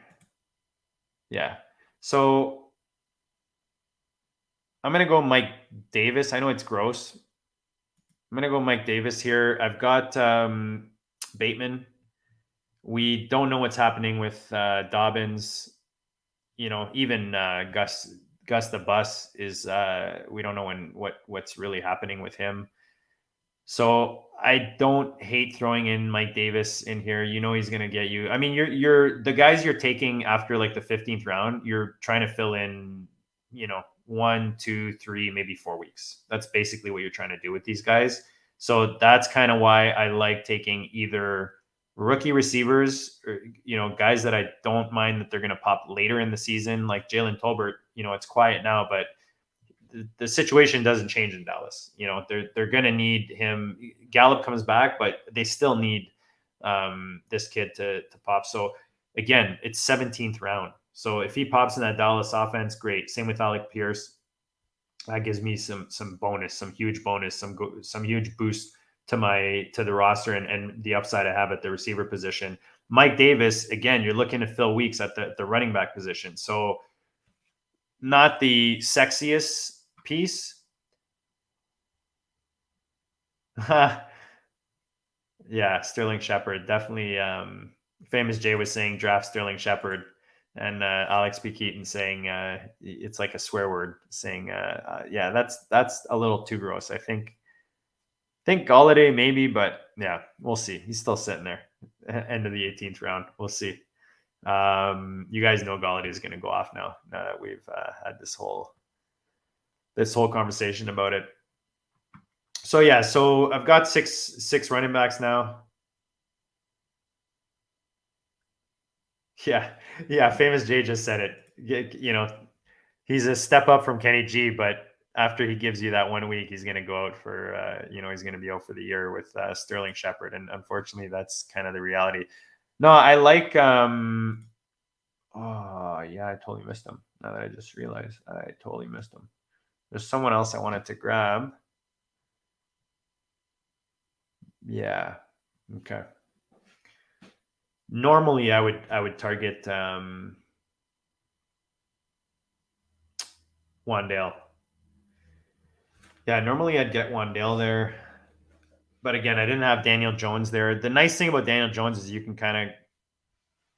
Yeah. So I'm going to go Mike Davis. I know it's gross. I'm going to go Mike Davis here. I've got Bateman. We don't know what's happening with Dobbins. You know, even Gus the Bus is we don't know what's really happening with him. So I don't hate throwing in Mike Davis in here. You know he's going to get you. I mean, you're the guys you're taking after like the 15th round. You're trying to fill in, you know, 1, 2, 3, maybe 4 weeks. That's basically what you're trying to do with these guys. So that's kind of why I like taking either rookie receivers, or, you know, guys that I don't mind that they're going to pop later in the season, like Jalen Tolbert. You know, it's quiet now, but the situation doesn't change in Dallas. You know, they're going to need him. Gallup comes back, but they still need this kid to pop. So again, it's 17th round. So if he pops in that Dallas offense, great. Same with Alec Pierce. That gives me some bonus, some huge bonus, some huge boost to the roster and the upside I have at the receiver position. Mike Davis, again, you're looking to fill weeks at the running back position. So not the sexiest piece. Yeah, Sterling Shepard. Definitely Famous Jay was saying draft Sterling Shepard, and Alex P. Keaton saying it's like a swear word, saying yeah, that's a little too gross. I think Galladay maybe, but yeah, we'll see. He's still sitting there. End of the 18th round. We'll see. You guys know Galladay is going to go off now that we've had this whole conversation about it. So yeah, so I've got six running backs now. Yeah, Famous Jay just said it. You know, he's a step up from Kenny G, but after he gives you that 1 week, he's going to go out for you know, he's going to be out for the year with Sterling Shepard, and unfortunately, that's kind of the reality. No, I like. Oh yeah, I totally missed him. Now that I just realized, I totally missed him. There's someone else I wanted to grab. Yeah. Okay. Normally, I would target Wandale. Yeah, normally I'd get Wandale there, but again, I didn't have Daniel Jones there. The nice thing about Daniel Jones is you can kind of,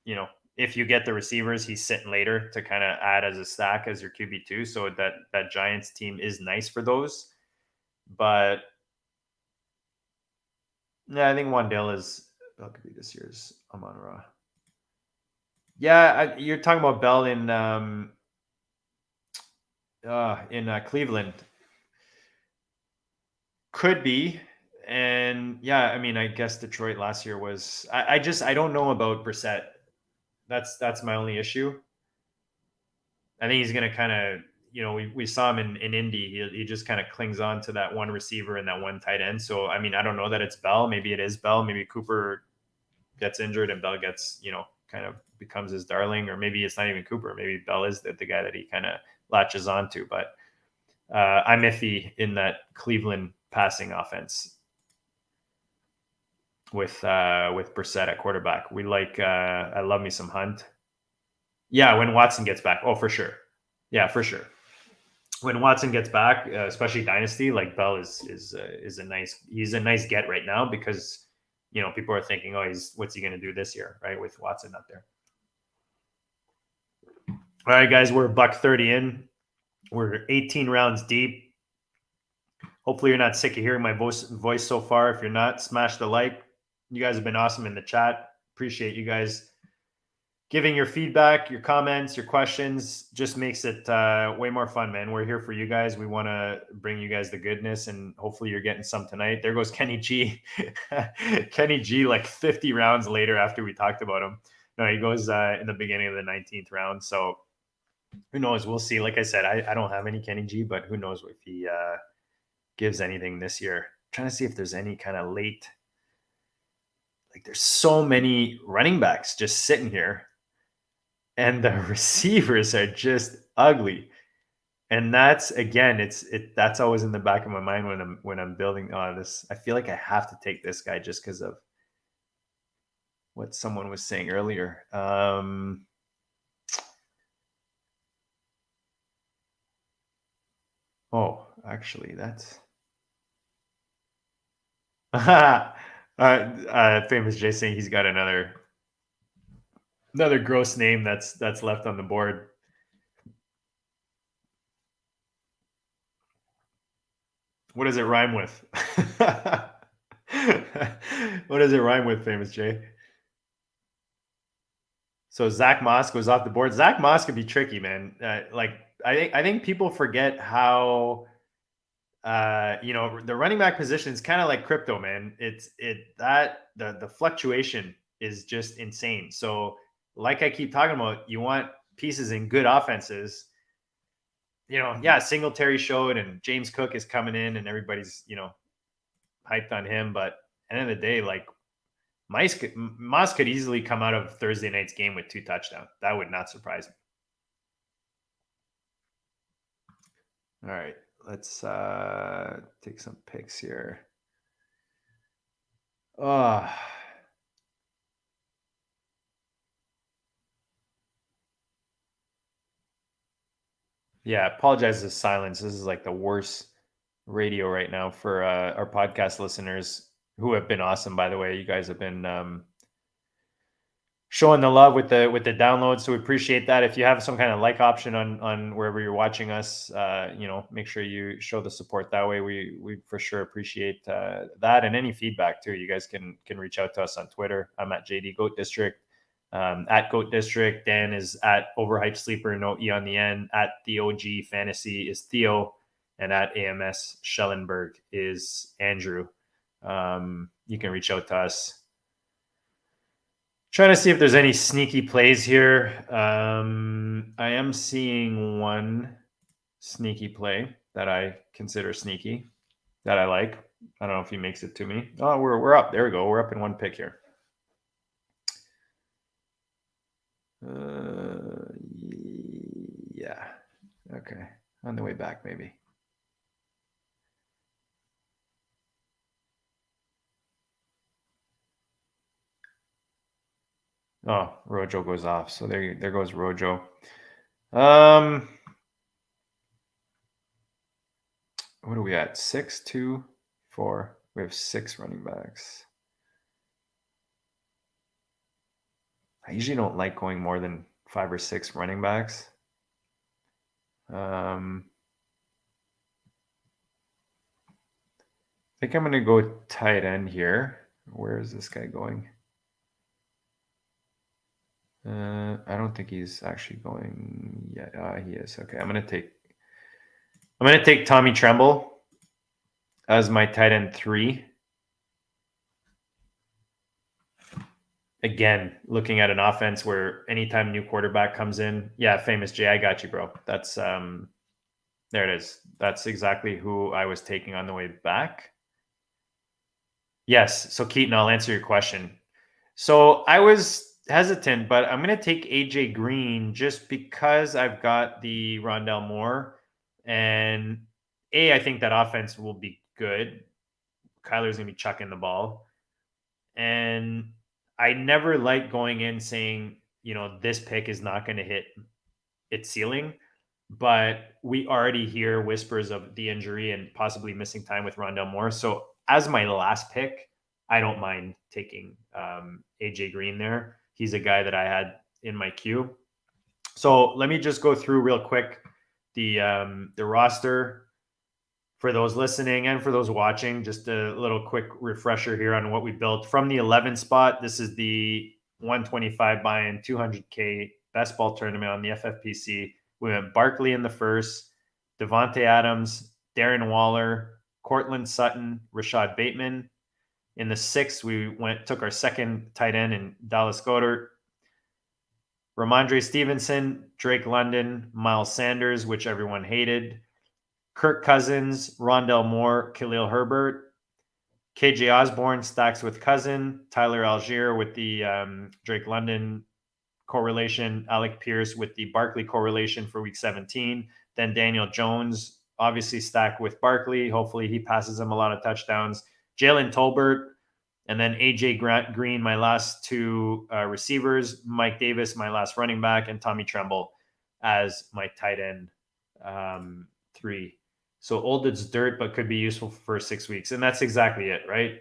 you know, if you get the receivers, he's sitting later to kind of add as a stack as your QB2. So that Giants team is nice for those. But yeah, I think Wandale could be this year's Amon-Ra. Yeah, you're talking about Bell in Cleveland. Could be. And yeah, I mean, I guess Detroit last year was. I don't know about Brissett. That's my only issue. I think he's going to kind of, you know, we saw him in Indy. He just kind of clings on to that one receiver and that one tight end. So I mean, I don't know that it's Bell. Maybe it is Bell. Maybe Cooper gets injured and Bell gets, you know, kind of becomes his darling, or maybe it's not even Cooper. Maybe Bell is the guy that he kind of latches onto. But I'm iffy in that Cleveland passing offense with Brissett at quarterback. We like I love me some Hunt. Yeah, when Watson gets back. Oh, for sure. Yeah, for sure. When Watson gets back, especially Dynasty, like Bell is a nice get right now, because you know people are thinking, oh, what's he going to do this year, right? With Watson up there. All right, guys, we're $130 in. We're 18 rounds deep. Hopefully, you're not sick of hearing my voice so far. If you're not, smash the like. You guys have been awesome in the chat. Appreciate you guys giving your feedback, your comments, your questions. Just makes it way more fun, man. We're here for you guys. We want to bring you guys the goodness, and hopefully you're getting some tonight. There goes Kenny G. Kenny G, like 50 rounds later after we talked about him. No, he goes in the beginning of the 19th round. So who knows? We'll see. Like I said, I don't have any Kenny G, but who knows if he gives anything this year. I'm trying to see if there's any kind of late. Like there's so many running backs just sitting here, and the receivers are just ugly. And that's again, that's always in the back of my mind when I'm building this. I feel like I have to take this guy just because of what someone was saying earlier. Oh, actually, that's famous Jay saying he's got another gross name that's left on the board. What does it rhyme with? What does it rhyme with, famous Jay? So Zach Moss goes off the board. Zach Moss could be tricky, man. I think people forget how the running back position is kind of like crypto, man. The fluctuation is just insane. So like I keep talking about, you want pieces in good offenses. Singletary showed and James Cook is coming in and everybody's, hyped on him. But at the end of the day, like Moss could easily come out of Thursday night's game with 2 touchdowns. That would not surprise me. All right, let's take some picks here. Yeah, apologize for the silence. This is like the worst radio right now for our podcast listeners, who have been awesome, by the way. You guys have been showing the love with the downloads, so we appreciate that. If you have some kind of like option on wherever you're watching us, make sure you show the support that way. We for sure appreciate that, and any feedback too. You guys can reach out to us on Twitter. I'm at JD Goat District. At Goat District. Dan is at Overhyped Sleeper, no E on the end. At the OG Fantasy is Theo, and at AMS Schellenberg is Andrew. You can reach out to us. Trying to see if there's any sneaky plays here. I am seeing one sneaky play that I consider sneaky, that I like. I don't know if he makes it to me. Oh, we're up. There we go. We're up in one pick here. Yeah. Okay. On the way back, maybe. Oh, Rojo goes off. So there goes Rojo. What are we at? 6, 2, 4. We have 6 running backs. I usually don't like going more than 5 or 6 running backs. I think I'm going to go tight end here. Where is this guy going? I don't think he's actually going yet. He is. Okay, I'm going to take Tommy Tremble as my tight end 3. Again, looking at an offense where anytime new quarterback comes in, yeah, famous Jay, I got you, bro. That's there it is. That's exactly who I was taking on the way back. Yes. So Keaton, I'll answer your question. So I was hesitant, but I'm going to take AJ Green just because I've got the Rondell Moore, and I think that offense will be good. Kyler's going to be chucking the ball, and I never like going in saying, this pick is not going to hit its ceiling, but we already hear whispers of the injury and possibly missing time with Rondell Moore. So as my last pick, I don't mind taking AJ Green there. He's a guy that I had in my queue. So let me just go through real quick the roster for those listening and for those watching. Just a little quick refresher here on what we built from the 11th spot. This is the 125 buy-in 200K best ball tournament on the FFPC. We went Barkley in the first, Devontae Adams, Darren Waller, Cortland Sutton, Rashad Bateman. In the 6th, we took our second tight end in Dallas Goedert. Ramondre Stevenson, Drake London, Miles Sanders, which everyone hated, Kirk Cousins, Rondell Moore, Khalil Herbert, KJ Osborne stacks with Cousin, Tyler Algier with the Drake London correlation, Alec Pierce with the Barkley correlation for week 17, then Daniel Jones, obviously stacked with Barkley. Hopefully he passes him a lot of touchdowns. Jalen Tolbert, and then AJ Green, my last two receivers, Mike Davis, my last running back, and Tommy Tremble as my tight end 3. So old as dirt, but could be useful for 6 weeks. And that's exactly it, right?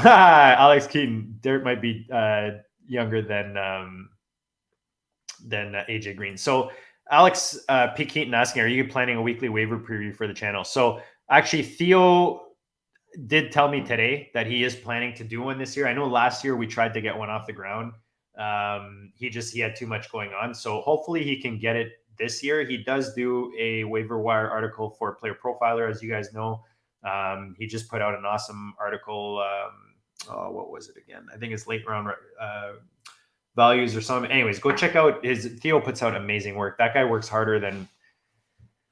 Alex Keaton, dirt might be younger than AJ Green. So Alex P. Keaton asking, are you planning a weekly waiver preview for the channel? So actually, Theo did tell me today that he is planning to do one this year. I know last year we tried to get one off the ground. He had too much going on. So hopefully he can get it this year. He does do a waiver wire article for Player Profiler, as you guys know. He just put out an awesome article. What was it again? I think it's late round values or something. Anyways, go check out Theo puts out amazing work. That guy works harder than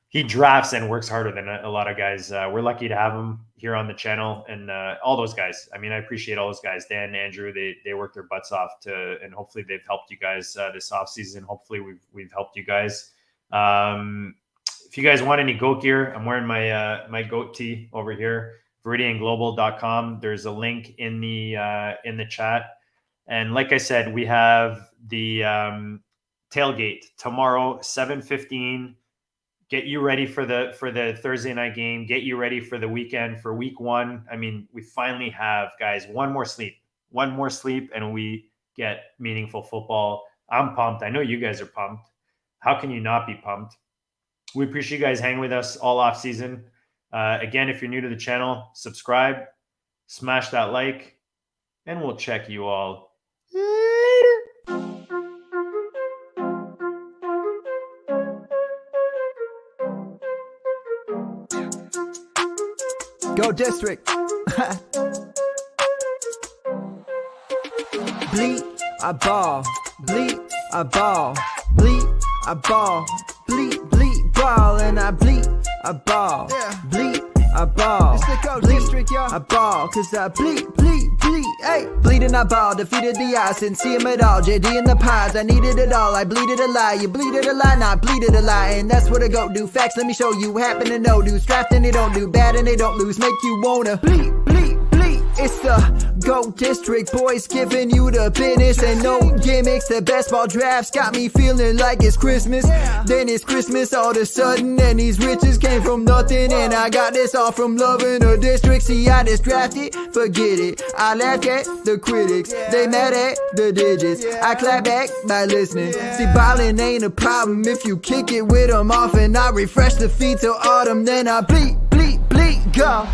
he drafts and works harder than a lot of guys. We're lucky to have him here on the channel, and all those guys. I mean, I appreciate all those guys. Dan, Andrew, they work their butts off and hopefully they've helped you guys this offseason. Hopefully we've helped you guys. If you guys want any goat gear, I'm wearing my goat tee over here, ViridianGlobal.com. There's a link in the chat. And like I said, we have the tailgate tomorrow, 7:15. Get you ready for the Thursday night game. Get you ready for the weekend, for week 1. I mean, we finally have, guys, one more sleep, and we get meaningful football. I'm pumped. I know you guys are pumped. How can you not be pumped? We appreciate you guys hanging with us all off season. Again, if you're new to the channel, subscribe, smash that like, and we'll check you all later. Go District. Bleed, I ball. Bleed, I ball. Bleed, I ball. Bleed, ball, and I bleed, I ball. Bleed, I ball. It's the Go District, y'all. I ball, cause I bleed, hey. Bleed and I ball, defeated the odds, didn't see him at all. JD in the pods, I needed it all. I bleeded a lie, you bleeded a lie, not bleeded a lie. And that's what a goat do. Facts, let me show you. Happen to know dudes. Draft and they don't do bad and they don't lose. Make you wanna bleed. It's the Go District, boys giving you the business and no gimmicks. The best ball drafts got me feeling like it's Christmas. Then it's Christmas all of a sudden, and these riches came from nothing. And I got this all from loving a district. See, I just drafted, forget it. I laughed at the critics, they mad at the digits. I clap back by listening. See, ballin' ain't a problem if you kick it with them off. And I refresh the feed till autumn, then I bleed, go.